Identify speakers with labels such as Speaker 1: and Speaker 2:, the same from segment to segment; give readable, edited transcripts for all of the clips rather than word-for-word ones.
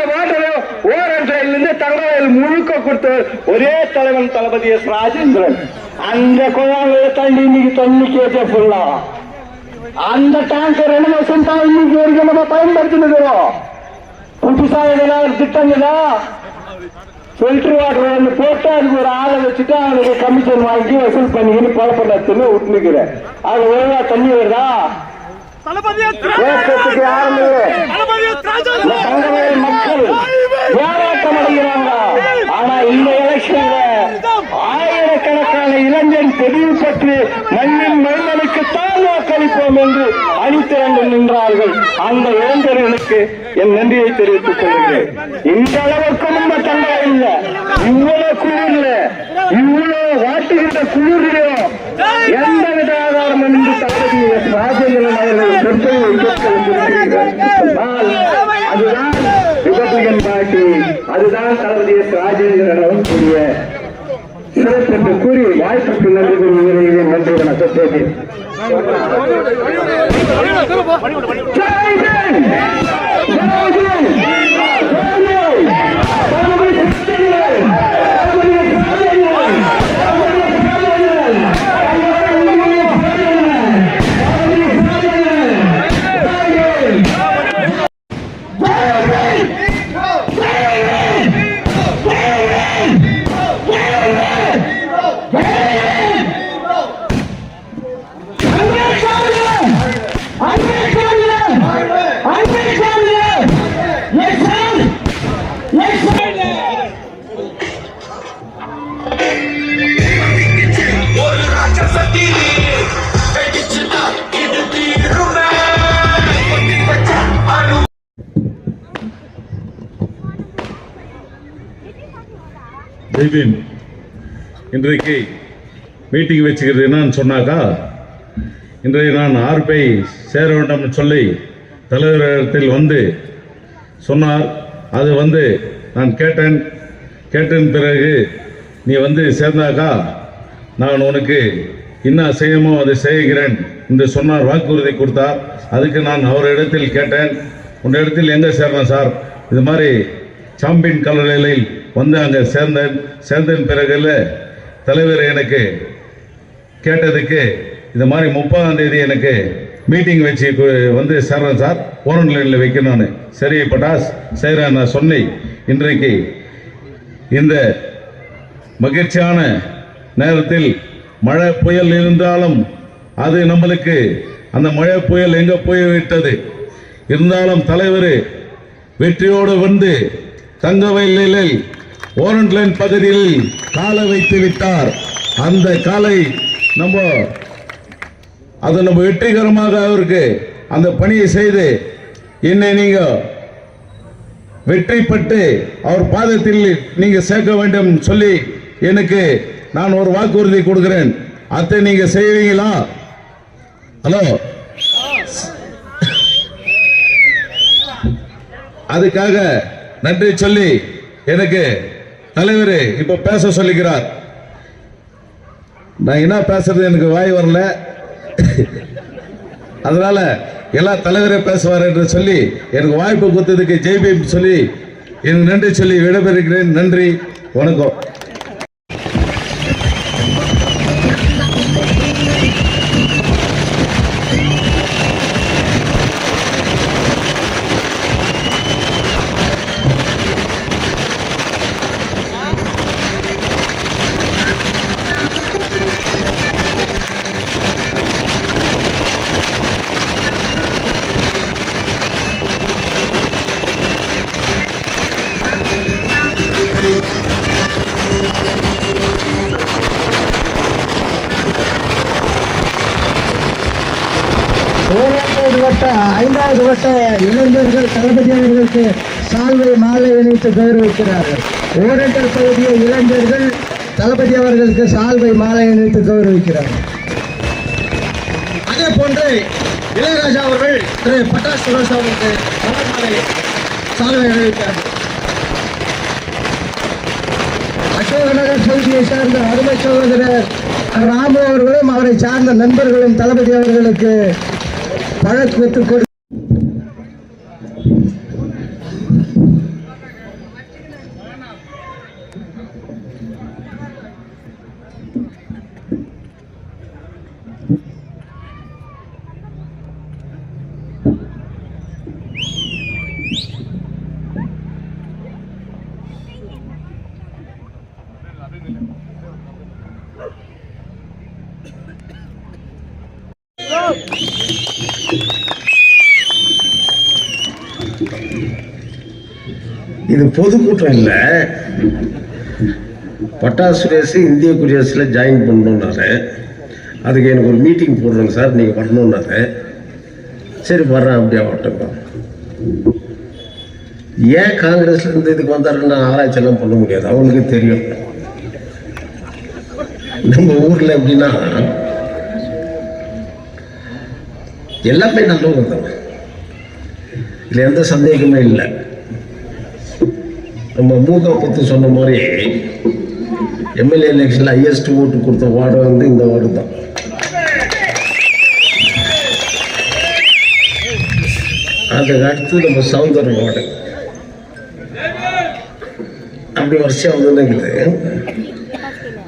Speaker 1: அந்த வாட்டரையும் ஓரன்றிலிருந்து தங்கவேல் முழுக்க கொடுத்தவர் ஒரே தலைவன் தளபதி எஸ் ராஜேந்திரன். அந்த குழாங்களை தள்ளி இன்னைக்கு தண்ணி கேட்ட ஃபுல்லா அந்த டேங்கர் 2 வருஷம் தான் இன்னைக்கு வரைக்கும் நம்ம பயன்படுத்தினுக்கிறோம். புதுசா எதனால திட்டங்களா ஃபில்டர் வாட்டர் போட்டு அதுக்கு ஒரு ஆளை வச்சுட்டு அவனுக்கு கமிஷன் வாங்கி வசூல் பண்ணிக்கின்னு குழப்பத்துன்னு விட்டுனுக்கிறேன். அது ஒழுங்கா தண்ணி வருதா? யாருமே மக்கள் போராட்டம் அடைகிறாங்க. ஆனா இந்த எலெக்ஷன்ல ஆயிரக்கணக்கான இளைஞன் தெளிவு பெற்று மண்ணின் மைந்தனுக்குத்தான் வாக்களிப்போம் என்று அணிதிரண்டு நின்றார்கள். அந்த இளைஞர்களுக்கு என் நன்றியை தெரிவித்துக் கொள்கிறேன். இந்த அளவுக்கு நம்ம தங்கா இல்ல, இவ்வளவு குளிர்ல இவ்வளவு வாட்டுகின்ற குளிரிலும் எந்தவித ஆதாரமும் இன்று தளபதி ராஜேந்திரன் அவர்கள் கருத்தை கேட்க வந்திருக்கிறார்கள். அதுதான் ரிபப்ளிகன் பார்ட்டி, அதுதான் தளபதி ராஜேந்திரன் அவர்களுடைய சிறப்பு என்று கூறி வாய்ப்புக்கு நன்றி கூறுகிறேன். நன்றி வணக்கம்.
Speaker 2: இன்றைக்கு மீட்டிங் வச்சுக்கிறது என்னன்னு சொன்னாக்கா, இன்றைக்கு நான் ஆர்பிஐ சேர வேண்டும் சொல்லி தலைவரிடத்தில் வந்து சொன்னார். அது நான் கேட்டேன் பிறகு நீ சேர்ந்தாக்கா நான் உனக்கு என்ன செய்யமோ அதை செய்கிறேன் என்று சொன்னார், வாக்குறுதி கொடுத்தார். அதுக்கு நான் அவரிடத்தில் கேட்டேன், உன் இடத்தில் எங்கே சேர்ந்தேன் சார்? இது மாதிரி சாம்பியன் கல்லறையில் அங்கே சேர்ந்தேன் பிறகுல தலைவர் எனக்கு கேட்டதுக்கு இந்த மாதிரி 30ஆம் தேதி எனக்கு மீட்டிங் வச்சு சேர்றேன் சார், குவாரண்டைனில் வைக்கணும்னு. சரி பட்டாஸ் செய்கிறேன் நான் சொன்னேன். இன்றைக்கு இந்த மகிழ்ச்சியான நேரத்தில் மழை புயல் இருந்தாலும் அது நம்மளுக்கு அந்த மழை புயல் எங்கே போய்விட்டது இருந்தாலும் தலைவர் வெற்றியோடு தங்கவேலில் ஓரன்லைன் பகுதியில் காலை வைத்து விட்டார். அந்த காலை நம்ம வெற்றிகரமாக அவருக்கு அந்த பணியை செய்து என்னை நீங்க வெற்றி பெற்று அவர் பாதத்தில் நீங்க சேர்க்க வேண்டும் சொல்லி எனக்கு நான் ஒரு வாக்குறுதி கொடுக்கிறேன். அதை நீங்க செய்வீங்களா? ஹலோ, அதுக்காக நன்றி சொல்லி எனக்கு தலைவர் இப்ப பேச சொல்லிக்கிறார். நான் என்ன பேசுறது எனக்கு வாய் வரல, அதனால எல்லா தலைவரே பேசுவார் என்று சொல்லி எனக்கு வாய்ப்பு கொடுத்ததுக்கு ஜெய்பீம் சொல்லி எனக்கு நன்றி சொல்லி விடைபெறுகிறேன். நன்றி, வணக்கம்.
Speaker 3: ஐந்தாவது வட்ட இளைஞர்கள் தளபதி அவர்களுக்கு சால்வை மாலை இணைத்து கௌரவிக்கிறார்கள். ஓரங்கள் பகுதிய இளைஞர்கள் தளபதி அவர்களுக்கு சால்வை மாலை இணைத்து கௌரவிக்கிறார்கள். அதே போன்று இளையராஜா அவர்கள் திரு பட்டாஸ் சுரேஷ் அவர்களுக்கு சால்வை அணிவித்தார்கள். அசோகநகர் பகுதியை சார்ந்த அருமை சகோதரர் ராமு அவர்களும் அவரை சார்ந்த நண்பர்களும் தளபதி அவர்களுக்கு பழக்கத்துக்கு
Speaker 4: இது பொதுக்கூட்டம் இல்லை. பட்டாசு ரேஸ் இந்திய குடியரசில் ஜாயின் பண்ணணுன்னாரு. அதுக்கு எனக்கு ஒரு மீட்டிங் போடுறேங்க சார், நீங்கள் வரணுன்னாரு. சரி வர்றேன், அப்படியே ஆகட்டுங்க. ஏன் காங்கிரஸ்ல இருந்து இதுக்கு வந்தாருன்னு நான் ஆராய்ச்சியெல்லாம் பண்ண முடியாது, அவனுக்கு தெரியும். நம்ம ஊரில் எப்படின்னா எல்லாமே நல்லவங்க தான், இதில் எந்த சந்தேகமே இல்லை. நம்ம மூகாபுத்து சொன்ன மாதிரி எம்எல்ஏ எலெக்ஷனில் ஹையஸ்ட் ஓட்டு கொடுத்த வார்டு வந்து இந்த வார்டு தான். அதுக்கு அடுத்து நம்ம சவுந்தர வார்டு. அப்படி வருஷம் வந்துருக்குது.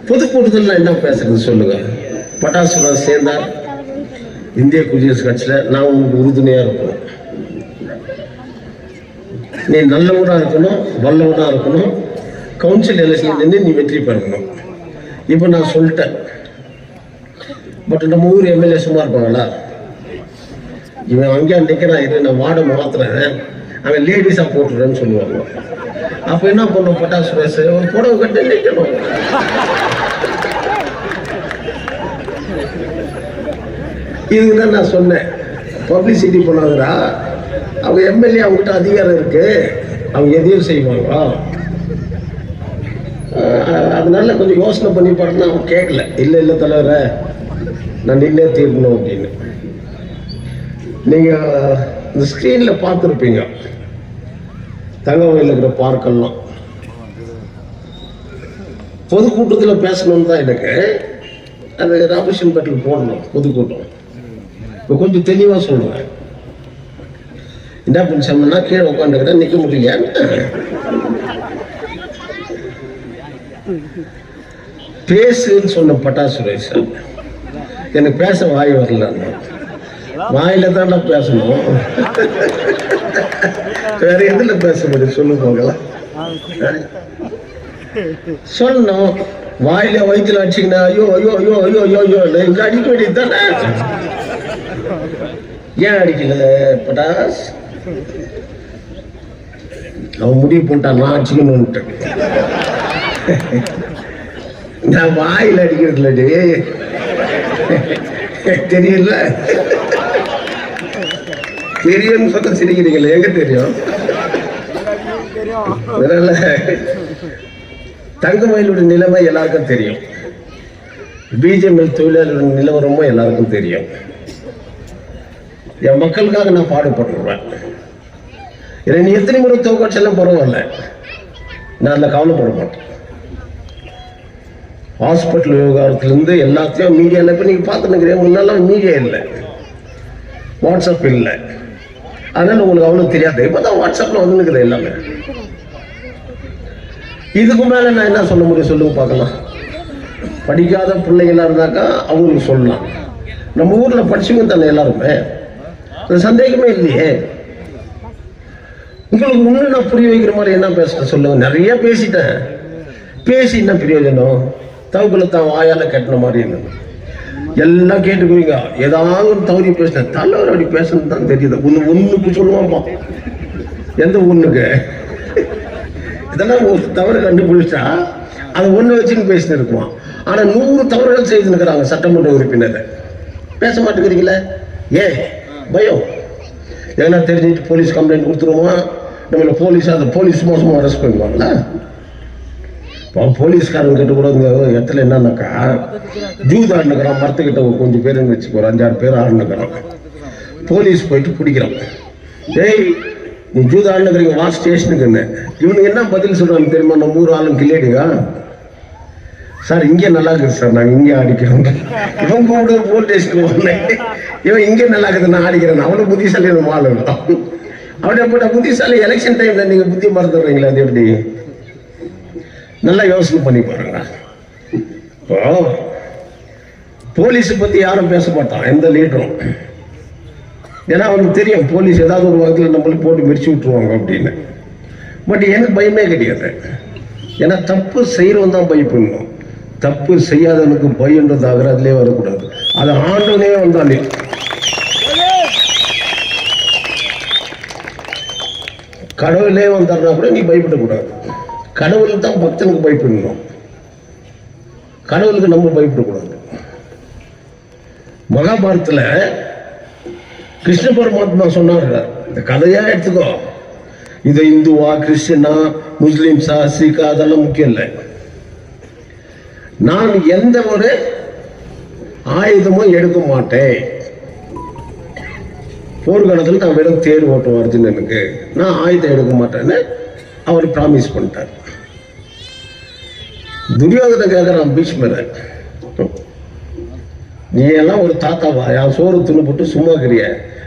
Speaker 4: பொதுக்கூட்டத்தில் என்ன பேசுறது சொல்லுங்க. பட்டாசுரா சேர்ந்தா இந்திய குடியரசு கட்சியில் நான் உங்களுக்கு உறுதுணையாக இருக்கணும். நீ நல்லவனாக இருக்கணும், வல்லவனாக இருக்கணும். கவுன்சில் எலெக்ஷன் நின்று நீ வெற்றி பெறணும். இப்போ நான் சொல்லிட்டேன். பட் நம்ம ஊர் எம்எல்ஏ சும்மா இருப்பாங்களா? இவன் அங்கேயா நிற்கிறான், இது நான் வார்டை மாத்துறேன், அவன் லேடிஸாக போட்டுறேன்னு சொல்லுவாங்க. அப்போ என்ன பண்ணும்? பட்டாசு ரேஸ் ஒரு புடவை கட்டி நிற்கணும். இதுதான் நான் சொன்னேன், பப்ளிசிட்டி பண்ணாதரா. அவங்க எம்எல்ஏ, அவங்ககிட்ட அதிகாரம் இருக்கு, அவங்க எதையும் செய்வாங்க. அதனால கொஞ்சம் யோசனை பண்ணி பாருன்னா அவங்க கேட்கல. இல்லை இல்லை தலைவரை, நான் நின்னே தீர்க்கணும் அப்படின்னு. நீங்கள் இந்த ஸ்க்ரீனில் பார்த்துருப்பீங்க தங்கவயலில் இருக்கிற பார்க்கெல்லாம். பொதுக்கூட்டத்தில் பேசணும்னு தான் எனக்கு. அது ராமகிருஷ்ணன் பேட்டில் போடணும் பொதுக்கூட்டம். இப்போ கொஞ்சம் தெளிவாக சொல்லுவேன். என்ன பண்ணா கீழே உட்காந்துக்கிட்டா நிற்க முடியலையா? பேசுன்னு சொன்ன பட்டாசு ரேஸ் எனக்கு பேச வாய் வரல. வாயில தான் பேசணும், வேற எதுல பேச முடியும் சொல்லு போகலாம். சொல்லணும், வாயில வயிற்றுல அடிச்சிங்கன்னா ஐயோ ஐயோ ஐயோ ஐயோ ஐயோ ஐயோ இங்க அடிக்க வேண்டியது தானே. ஏன் அடிக்கல பட்டாஸ்? அவன் முடிவு பண்ணிட்டான் நான் அடிச்சுக்கணும்ட்டு. நான் வாயில் அடிக்கிறதுல தெரியல. தெரியும்னு சொல்ல சிரிக்கிறீங்களே, எங்க தெரியும்? அதனால தங்கமயிலுடைய நிலைமை எல்லாருக்கும் தெரியும். பிஜேபி தொழிலாளர்களுடைய நிலவரமும் எல்லாருக்கும் தெரியும். என் மக்களுக்காக நான் பாடுபட்டுருவேன். நீ எத்தனை முறை தோக்கடிச்செல்லாம் பரவாயில்ல, நான் அதில் கவலைப்பட மாட்டேன். ஹாஸ்பிட்டல் விவகாரத்திலேருந்து எல்லாத்தையும் மீடியாவில் இப்போ நீங்கள் பார்த்துன்னு முன்னெல்லாம் மீடியா இல்லை, வாட்ஸ்அப் இல்லை, அதனால உங்களுக்கு அவ்வளோ தெரியாது. இப்போ தான் வாட்ஸ்அப்பில் வந்துருக்குது எல்லாமே. இதுக்கு மேலே நான் என்ன சொல்ல முடியும் சொல்லுங்க பார்க்கலாம். படிக்காத பிள்ளைங்களா இருந்தாக்கா அவங்களுக்கு சொல்லலாம். நம்ம ஊரில் படிச்சவங்க தானே எல்லாருமே, சந்தேகமே இல்லையே. உங்களுக்கு இன்னும் நான் புரிய வைக்கிற மாதிரி என்ன பேசுறேன் சொல்லுங்க. நிறைய பேசிட்டேன், பேசி என்ன பிரயோஜனம்? தவக்குள்ள தான் வாயால கட்டின மாதிரி எல்லாம் கேட்டுக்குவீங்க. ஏதாவது ஒரு தவறி பேசினேன், தலைவர் அப்படி பேசணும் தான் தெரியுது. ஒண்ணுக்கு சொல்லுவான்ப்பா, எந்த ஒண்ணுக்கு இதெல்லாம் ஒரு தவறு கண்டுபிடிச்சா அதை ஒண்ணு வச்சுன்னு பேசிட்டு இருக்குவான். ஆனா 100 தவறுகள் செய்து இருக்கிறாங்க சட்டமன்ற உறுப்பினர். பேச மாட்டேங்கிறீங்களே ஏன்? பயம். ஏன்னா தெரிஞ்சுட்டு போலீஸ் கம்ப்ளைண்ட் கொடுத்துருவோமா, நம்மள போலீஸ் மோசமாக அரெஸ்ட் பண்ணுவாங்களா? போலீஸ்காரங்க கிட்ட கூட இந்த இடத்துல என்னன்னாக்கா ஜூத் ஆடுனுக்கிறான், மரத்துக்கிட்ட கொஞ்சம் பேருன்னு வச்சுக்கோ, ஒரு 5-6 பேர் ஆடுனுக்கிறான். போலீஸ் போயிட்டு பிடிக்கிறான். டேய் நீ ஜூத் ஆடுனுக்கிறீங்க, வா ஸ்டேஷனுக்குன்னு. இவனுக்கு என்ன பதில் சொல்றாங்க தெரியுமா? நம்ம ஊர் ஆளும் கிள்ளைடுங்க சார், இங்கே நல்லா இருக்குது சார், நாங்கள் இங்கே ஆடிக்கிறோம். இவன் கூட போலீஸ் ஸ்டேஷனுக்கு போனேன், இவன் இங்கே நல்லா இருக்குது நான் ஆடிக்கிறேன். அவ்வளோ புத்திசாலி நம்ம ஆளு. அப்படியே போட்ட புத்திசாலி எலெக்ஷன் டைம்ல நீங்க புத்தி மறந்துடுறீங்களா? அது எப்படி? நல்லா யோசனை பண்ணி பாருங்க. இப்போ போலீஸை பத்தி யாரும் பேச மாட்டான் எந்த லீடரும். ஏன்னா அவனுக்கு தெரியும் போலீஸ் ஏதாவது ஒரு வகையில் நம்மளுக்கு போட்டு மிரிச்சு விட்டுருவாங்க அப்படின்னு. பட் எனக்கு பயமே கிடையாது. ஏன்னா தப்பு செய்யறவன் தான் பயப்படணும், தப்பு செய்யாதவனுக்கு பயன்றது அதுலேயே வரக்கூடாது. அது ஆண்டவனே வந்தாலே கடவுளே வந்தாருன்னா கூட நீ பயப்படக்கூடாது. கடவுள் தான் பக்தனுக்கு பயப்படணும், கடவுளுக்கு நம்ம பயப்படக்கூடாது. மகாபாரதத்துல கிருஷ்ண பரமாத்மா சொன்னார், இந்த கதையா எடுத்துக்கோ, இது இந்துவா கிறிஸ்டியனா முஸ்லிம்ஸா சீக்கா அதெல்லாம் முக்கியம் இல்லை. நான் எந்த ஒரு ஆயுதமும் எடுக்க மாட்டேன். போர்க்காலத்தில் நான் வெறும் தேர் ஓட்டும் அர்ஜுனனுக்கு, நான் ஆயுதம் எடுக்க மாட்டேன்னு அவர் ப்ராமிஸ் பண்ணிட்டார். துரியோதனை கேட்கிறான் பீஷ்மரை, நீ எல்லாம் ஒரு தாத்தாவா, என் சோறு துணி போட்டு சும்மா இருக்கிறிய,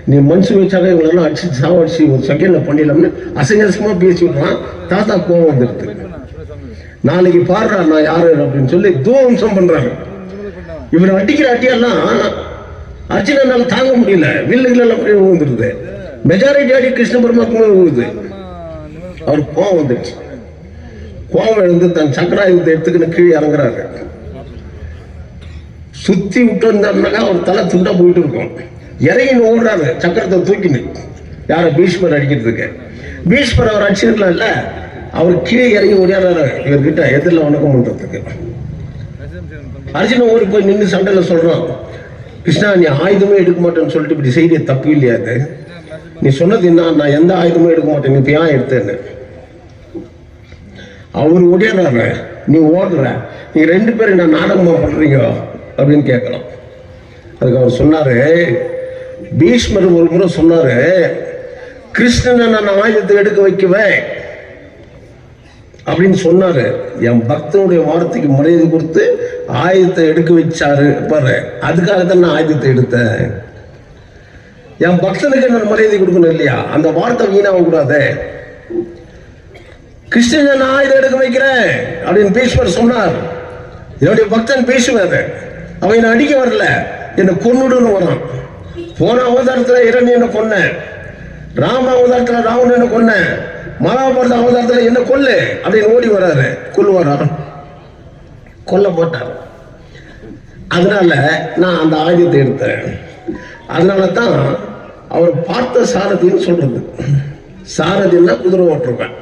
Speaker 4: நீ மனுஷன் வச்சாக்க இவங்களெல்லாம் அடிச்சு சாவடிச்சு ஒரு செகண்ட்ல பண்ணிடலாம்னு அசங்கசமா பேசி விடுறான். தாத்தா கோவம் வந்துடுது. நாளைக்கு பாடுறா நான் யாரு அப்படின்னு சொல்லி தூவம்சம் பண்றாங்க. இவர் அடிக்கிற அடியெல்லாம் அர்ஜுனனால தாங்க முடியல, வில்லுகள் எல்லாம் விழுந்துருது. மெஜாரிட்டி அடி கிருஷ்ண பரமாத்மா விழுது. அவர் கோவம் வந்துடுச்சு. கோவம் எழுந்து தன் சக்கராயுதத்தை எடுத்துக்கின்னு கீழே இறங்குறாரு. சுத்தி விட்டு இருந்தாருனாக்கா அவர் தலை துண்டா போயிட்டு இருக்கும். இறங்கின்னு ஓடுறாரு சக்கரத்தை தூக்கின்னு, யார பீஷ்மர் அடிக்கிறதுக்கு. பீஷ்மர் அவர் அடிச்சிருக்கலாம் இல்ல, அவர் கீழே இறங்கி ஓடியாடுறாரு இவர்கிட்ட எதிரில் வணக்கம் பண்றதுக்கு. அர்ஜுனன் ஓடி போய் நின்று சண்டையில சொல்றான், கிருஷ்ணா நீ ஆயுதமே எடுக்க மாட்டேன்னு சொல்லிட்டு இப்படி செய்திய தப்பு இல்லையா? அது நீ சொன்னது என்ன, நான் எந்த ஆயுதமும் எடுக்க மாட்டேன், நீ இப்ப ஏன் எடுத்தேன்னு. அவர் ஓடியாடுறாரு, நீ ஓடுற, நீங்க 2 பேரும் நான் நாடகமா பண்றீங்க அப்படின்னு கேட்கலாம். அதுக்கு அவர் சொன்னாரு, பீஷ்மர் ஒரு முறை சொன்னாரு, கிருஷ்ணனை நான் ஆயுதத்தை எடுக்க வைக்குவேன் அப்படின்னு சொன்னாரு. என் பக்தனுடைய வார்த்தைக்கு மரியாதை கொடுத்து ஆயுதத்தை எடுக்க வச்சாரு பாரு, அதுக்காகத்தான் நான் ஆயுதத்தை எடுத்தேன். என் பக்தனுக்கு நான் மரியாதை கொடுக்கணும் இல்லையா, அந்த வார்த்தை வீணாக கூடாது. கிருஷ்ணனை நான் ஆயுதம் எடுக்க வைக்கிறேன் அப்படின்னு பீஷ்மர் சொன்னார். என்னுடைய பக்தன் பேசுவாரு, அவன் என்ன அடிக்க வரல, என்னை கொன்னுடுன்னு வரான். போன அவதாரத்துல இரண்யனை கொன்ன, ராம அவதாரத்துல ராவணனை கொன்ன, மகாபாரத அவதாரத்துல என்ன கொல்லு அப்படின்னு ஓடி வர்றாரு. கொல்லுவாரா? கொல்ல போட்டார். அதனால நான் அந்த ஆயுதத்தை எடுத்தேன். அதனால தான் அவர் பார்த்த சாரதின்னு சொல்றது. சாரதின்னா குதிரை ஓட்டுருவேன்.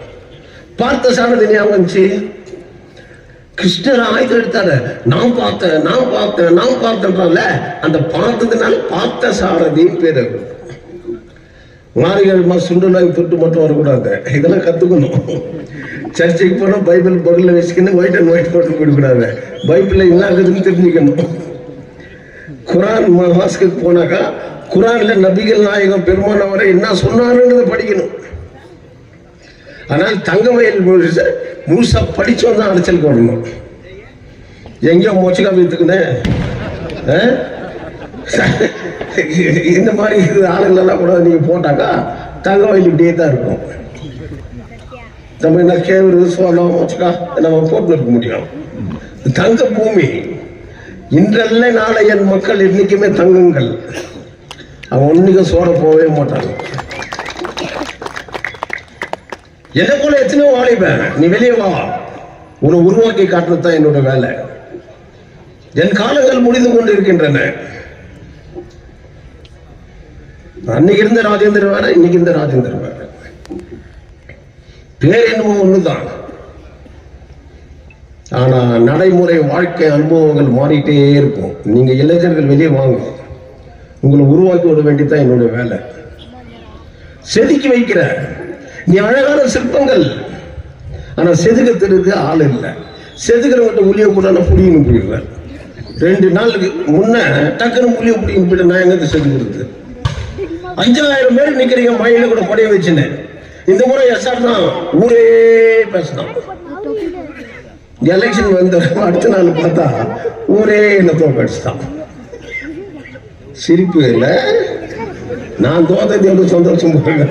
Speaker 4: பார்த்த சாரதி ஞாபகம் வந்துச்சு. கிருஷ்ணர் ஆயுதம் எடுத்தாரு, நான் பார்த்தேன் நான் பார்த்தேன் நான் பார்த்தேன்றால, அந்த பார்த்ததுனால பார்த்த சாரதின்னு பேரு. மாரிகள் சுண்டுலாய் தொட்டு மட்டும் வரக்கூடாது, இதெல்லாம் கத்துக்கணும். சர்ச்சைக்கு போனா பைபிள் பகல்ல வச்சுக்கணும், ஒயிட் அண்ட் ஒயிட் போட்டு போயிடக்கூடாது. பைபிள்ல என்ன ஆகுதுன்னு தெரிஞ்சுக்கணும். குரான் மாஸ்க்கு போனாக்கா குரான்ல நபிகள் நாயகம் பெருமானவரை என்ன சொன்னாருன்றதை படிக்கணும். ஆனால் தங்கமயில் முழுசா படிச்சோம் தான் அடைச்சல் போடணும். எங்கேயோ மொச்சக்கா வீத்துக்குன்னு இந்த மாதிரி ஆளுங்களெல்லாம் கூட நீங்க போட்டாக்கா தங்கமயில் இப்படியே தான் இருக்கும். நம்ம என்ன கேவரு சோளம் மொச்சக்கா நம்ம போட்டு இருக்க முடியும். தங்க பூமி. இன்றல்ல நாளை என் மக்கள் இன்னைக்குமே தங்குங்கள். அவன் ஒன்னுக்கும் சோற போகவே மாட்டாங்க. எதை போல எத்தனையோ வாழிப்பேன், நீ வெளியே வா, உன்னை உருவாக்கி காட்டுறது தான் என்னோட வேலை. என் காலங்கள் முடிந்து கொண்டு இருக்கின்றன. அன்னைக்கு இருந்த ராஜேந்திரன் வேற, இன்னைக்கு இருந்த ராஜேந்திரன் வேற. பேர் என்னமோ ஒண்ணுதான், ஆனா நடைமுறை வாழ்க்கை அனுபவங்கள் மாறிட்டே இருக்கும். நீங்க இளைஞர்கள் வெளியே வாங்க, உங்களை உருவாக்கி விட வேண்டியதான் என்னோட வேலை. செதுக்கி வைக்கிற நீ அழகான சிற்பங்கள், ஆனா செதுக்கத்திற்கு ஆள் இல்லை. செதுக்கிறவங்கிட்ட புளிய கூட நான் புடின்னு போயிடுவேன். 2 நாளுக்கு முன்ன டக்குன்னு புளிய புடின்னு போயிட்டு நான் எங்க செதுக்கிறது. 5000 பேர் நிக்கிறீங்க, மழையில கூட படைய வச்சுன்னு. இந்த முறை எஸ்ஆர் தான் ஊரே பேசினான். எலெக்ஷன் வந்த அடுத்த நாள் பார்த்தா ஊரே என்ன தோக்கடிச்சுதான். சிரிப்பு இல்லை, நான் தோத்தது எவ்வளவு சந்தோஷம் போங்க.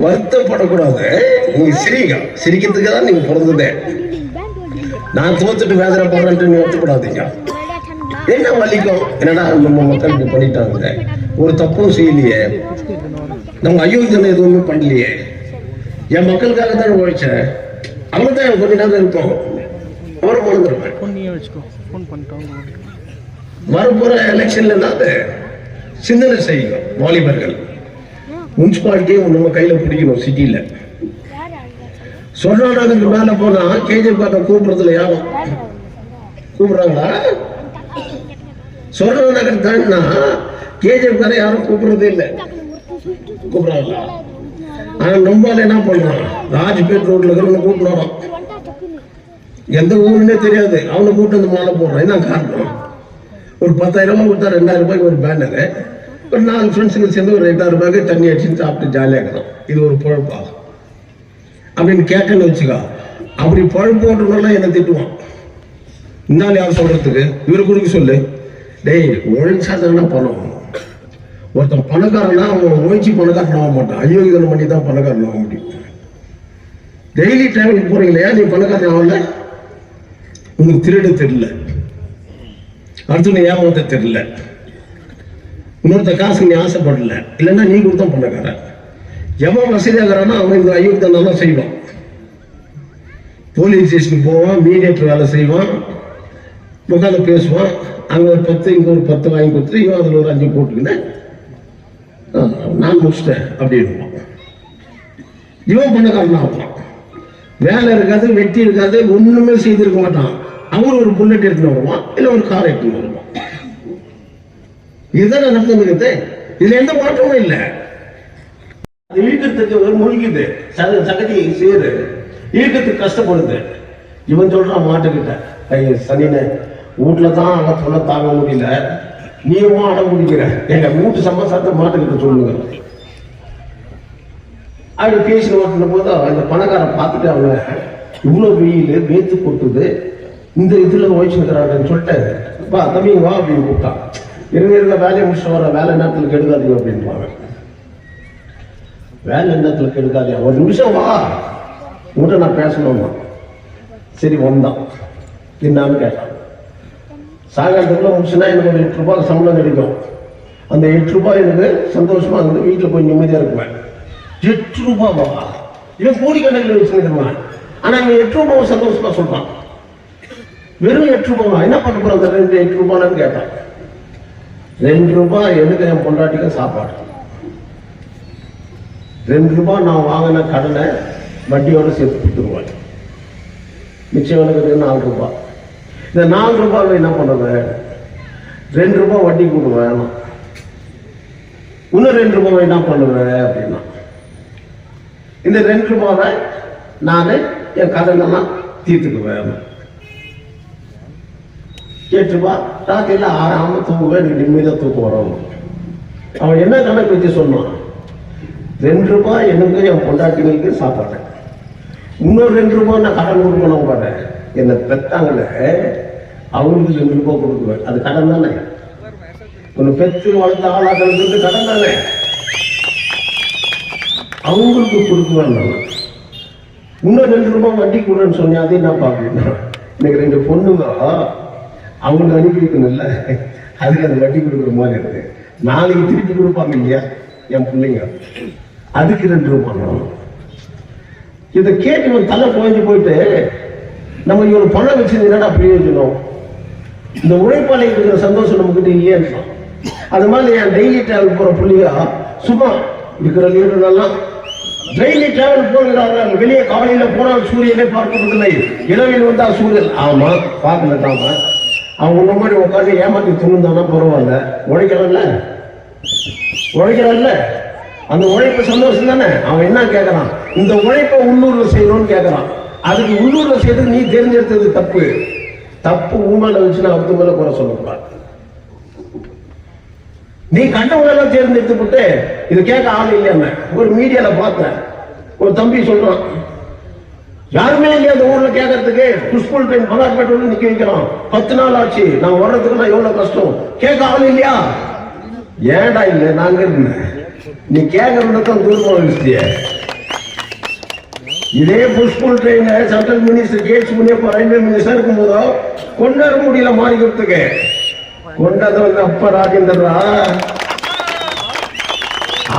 Speaker 4: வருத்தப்படக்கூடாது, நீங்க சிரிங்க. சிரிக்கிறதுக்கு தான் நீங்க பிறந்ததே. நான் தோத்துட்டு வேதனை போடுறேன்ட்டு நீ வருத்தப்படாதீங்க. என்ன வலிக்கும், என்னடா நம்ம மக்கள் இப்படி பண்ணிட்டாங்க, ஒரு தப்பும் செய்யலையே, நம்ம அயோக்கியம் எதுவுமே பண்ணலையே, என் மக்களுக்காக தான் உழைச்சேன், அவ்வளவுதான் கொஞ்ச நேரம் இருக்கும். அவரை மறந்துருப்பேன். வரப்போற எலெக்ஷன்ல சிந்தனை செய்யும் வாலிபர்கள். முனிசிபாலிட்டியே நம்ம கையில பிடிக்கணும் சிட்டியில. சொர்ணாநகருக்கு மேல போனா கேஜிஎஃப் காரன் கூப்பிடுறதுல யாரும் கூப்பிடுறாங்களா? சொர்ணாநகர் தாண்டினா கேஜிஎஃப் காரன் யாரும் கூப்பிடுறதே இல்லை. கூப்பிடுறாங்களா? ஆனா நம்மளால என்ன பண்றான், ராஜ்பேட் ரோட்ல இருக்கிறவங்க கூப்பிடுறோம், எந்த ஊருன்னே தெரியாது, அவனை கூப்பிட்டு வந்து மாலை போடுறான். என்ன காரணம்? ஒரு 10,000 ரூபாய் கொடுத்தா 2,000 ரூபாய்க்கு ஒரு பேனரு, ஒரு 4 ஃப்ரெண்ட்ஸுங்க சேர்ந்து ஒரு 8,000 ரூபாய்க்கு தண்ணி அடிச்சுட்டு சாப்பிட்டு ஜாலியாக இருக்கணும். இது ஒரு பழப்பா அப்படின்னு கேட்டேன்னு வச்சுக்கோ. அப்படி பழப்பு ஓட்டுறவங்களாம் என்ன திட்டுவான். இந்தாலும் யார் சொல்றதுக்கு, இவரு கொடுக்க சொல்லு. டேய் உழைச்சா தானே பணம். ஒருத்தன் பணக்காரனா அவன் உழைச்சி பணக்காரன் ஆக மாட்டான், அயோக்கியம் பண்ணி தான் பணக்காரன் ஆக முடியும். டெய்லி டிராவலுக்கு போறீங்களா, நீ பணக்காரன் ஆகல, உங்களுக்கு திருட தெரியல, அடுத்து ஏமாத்த தெரியல, இன்னொருத்த காசுக்கு நீ ஆசைப்படல, இல்லைன்னா நீ கொடுத்தா பணக்காரன். எவன் வசதியாகிறானோ அவன் இந்த அயோக்கியம் செய்வான். போலீஸ் ஸ்டேஷனுக்கு போவான், மீடியேட்டர் வேலை செய்வான், உட்காந்து பேசுவான். அங்க ஒரு 10 இங்க ஒரு 10 வாங்கி கொடுத்துட்டு இவன் அதில் ஒரு 5 போட்டுக்கினேன் நான் முடிச்சிட்டேன் அப்படின்னு இவன் பணக்காரன் ஆகலாம். வேலை இருக்காது, வெட்டி இருக்காது, ஒண்ணுமே செய்திருக்க மாட்டான். அவன் ஒரு புல்லட் எடுத்துன்னு வருவான், இல்ல ஒரு கார் எடுத்துன்னு வருவான். இதுதான் நடந்துருக்குது. இதுல எந்த மாற்றமும் இல்லை. இழுக்கிறதுக்கு மூழ்கிது, சகதி சேரு இழுக்கிறதுக்கு கஷ்டப்படுது. இவன் சொல்றான் மாட்டுக்கிட்ட, ஐயோ சனின வீட்டுல தான் அடத்துல தாங்க முடியல, நீயும் அடம் முடிக்கிற, எங்க வீட்டு சமாசாரத்தை மாட்டுக்கிட்ட சொல்லுங்க. அப்படி பேசின ஓட்டின போது அந்த பணக்காரன் பார்த்துட்டு அவங்க இவ்வளவு வெயில் வேத்து கொட்டுது, இந்த இதுல ஓய்ச்சுக்கிறாங்கன்னு சொல்லிட்டு பா தம்பி வா அப்படின்னு கூப்பிட்டான். இருந்த வேலையை முடிச்சுட்டு வர, வேலை நேரத்தில் கெடுக்காதீங்க அப்படின்பாங்க. வேலை நேரத்தில் கெடுக்காதீங்க, ஒரு நிமிஷம் வா உங்கள்கிட்ட நான் பேசணும்னா. சரி வந்தான். என்னான்னு கேட்டான். சாயங்காலத்துக்குள்ள முடிச்சுன்னா எனக்கு ஒரு 8 ரூபாய் சம்பளம் கிடைக்கும். அந்த 8 ரூபாய் எனக்கு சந்தோஷமா இருந்து வீட்டில் போய் நிம்மதியா இருக்குவேன். 8 ரூபாவா? இவன் கோடிக்கணக்கில் வச்சுருவான். ஆனா இவன் 8 ரூபாவை சந்தோஷமா சொல்றான். வெறும் 8 ரூபாவா? என்ன பண்ண போற அந்த 8 ரூபான்னு கேட்டான். 2 ரூபாய் எனக்கு என் பொண்டாட்டிக்கு சாப்பாடு, 2 ரூபாய் நான் வாங்கின கடனை வட்டியோட சேர்த்து கொடுத்துருவாங்க. மிச்சம் எனக்கு 4 ரூபாய். இந்த 4 ரூபாய் என்ன பண்ணுவேன், 2 ரூபாய் வட்டி கொடுவேன், இன்னும் 2 ரூபாய் என்ன பண்ணுவேன் அப்படின்னா, இந்த 2 ரூபாவை நான் என் கடனெல்லாம் தீர்த்துக்குவேன். 8 ரூபாய் ராத்திரில ஆறாம தூங்குவேன், எனக்கு நிம்மதியாக தூக்கம் வரும். அவன் என்ன கணக்கு வச்சு சொன்னான், 2 ரூபாய் எனக்கு என் பொண்டாட்டிகளுக்கு சாப்பாடு, இன்னொரு 2 ரூபாய் நான் கடன் கொடுக்கணும் பாரு, என்னை பெத்தாங்கள அவங்களுக்கு 2 ரூபாய் கொடுக்குவேன். அது கடன் தானே, ஒன்று பெற்று வளர்ந்த ஆளாக்களுக்கு கடன் தானே, அவங்களுக்கு கொடுக்குவேன். இன்னும் 2 ரூபாய் வட்டி கொடுன்னு சொன்னேன். அது என்ன பாக்குறீங்க, இன்னைக்கு 2 பொண்ணுங்க அவங்களுக்கு அனுப்பி வைக்கணும்ல, அதுக்கு அந்த வட்டி கொடுக்குற மாதிரி இருக்கு. நாளைக்கு திருப்பி கொடுப்பாங்க இல்லையா என் பிள்ளைங்க, அதுக்கு 2 ரூபாய். இதை கேட்டு தலை குறைஞ்சு போயிட்டு நம்ம இவ்வளவு பணம் வச்சு என்னடா பிரயோஜனம், இந்த உழைப்பாளைக்கு இருக்கிற சந்தோஷம் நம்ம கிட்ட இல்லையே. அது மாதிரி என் டெய்லி டிராவல் போற பிள்ளைங்க சும்மா இருக்கிற லீடர்லாம் டெய்லி டிராவல் போகிறாங்க. வெளியே காலையில போனால் சூரியனை பார்க்கறதில்லை, இரவில் வந்தா சூரியன். ஆமா பார்க்கல தாம, அவங்க இந்த மாதிரி உட்காந்து ஏமாத்தி துணுந்தானா பரவாயில்ல, உழைக்கிறான்ல உழைக்கிறான்ல, அந்த உழைப்பு சந்தோஷம் தானே. அவன் என்ன கேட்கறான், இந்த உழைப்பை உள்ளூர்ல செய்யணும்னு கேட்கறான். அதுக்கு உள்ளூர்ல செய்யறது நீ தெரிஞ்செடுத்தது தப்பு. தப்பு உண்மையில வச்சுன்னா அடுத்த மேல குறை சொல்லக்கூடாது. நீ கண்டவங்களெல்லாம் தேர்ந்தெடுத்து போட்டு இது கேட்க ஆள் இல்லையாம ஒரு மீடியால பார்த்தேன். ஒரு தம்பி சொல்றான், யாருமே இல்லையா அந்த ஊர்ல கேட்கறதுக்கு, ஸ்கூல் ட்ரெயின் பலார்பேட்டை நிக்க வைக்கிறான், 10 நாள் ஆச்சு, நான் வர்றதுக்கு நான் எவ்வளவு கஷ்டம், கேட்க ஆள் இல்லையா? ஏன்டா இல்லை, நாங்க இருந்தேன், நீ கேட்கறதுதான் தூரமா வச்சுட்டிய. இதே ஸ்கூல் ட்ரெயின் சென்ட்ரல் மினிஸ்டர் கேட்ஸ் முனியப்ப ரயில்வே மினிஸ்டர் இருக்கும் போதோ கொண்டாட முடியல மாறிக்கிறதுக்கு, கொண்டாத வந்து அப்ப ராஜேந்திரா.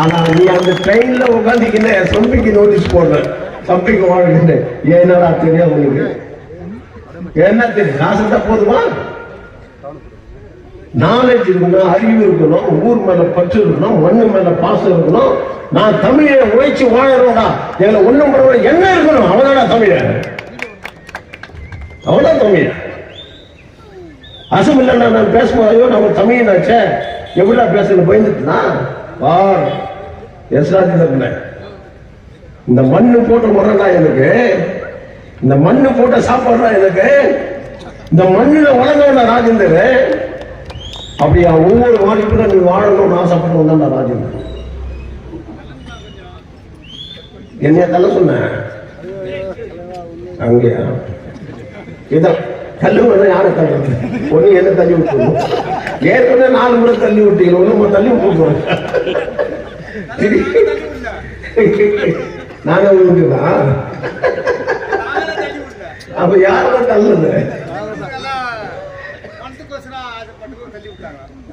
Speaker 4: ஆனா நீ அந்த ட்ரெயின்ல உட்காந்துக்கின சம்பிக்கு நோட்டீஸ் போடுற, சம்பிக்கு வாழ்கின்ற ஏன்னடா தெரியாது உங்களுக்கு, என்ன தெரியும், காசு தான் போதுமா? நாலேஜ் இருக்கணும், அறிவு இருக்கணும், ஊர் மேல பற்று இருக்கணும், மண்ணு மேல பாசம் இருக்கணும். நான் தமிழை உழைச்சு வாழறோம்டா, எங்களை ஒண்ணும் பண்ண என்ன இருக்கணும், அவனோட தமிழ, அவனா தமிழ. அசம் இல்லைன்னா நான் பேசும்போது ஐயோ நம்ம தமிழனாச்சே எப்படிடா பேசுறது பயந்துட்டுனா வார் எஸ்ராஜில இந்த மண்ணு போட்ட முறைடா எனக்கு, இந்த மண்ணு போட்ட சாப்பாடுறா எனக்கு, இந்த மண்ணில வளர்ந்தவன ராஜேந்தர். அப்படியா ஒவ்வொரு வாழ்க்கையில நீ வாழணும்னு ஆசைப்பட்டவன் தான் ராஜேந்தர். என்னைய தள்ள சொன்ன அங்கேயா இதான் தள்ளு வேணா யாரை தள்ளுறது, ஒண்ணு என்ன தள்ளி விட்டுருவோம். ஏற்கனவே 4 முறை தள்ளி விட்டீங்க, ஒண்ணு தள்ளி விட்டுருவோம். நாங்க விட்டுதான் அப்ப யாரும் தள்ளுது.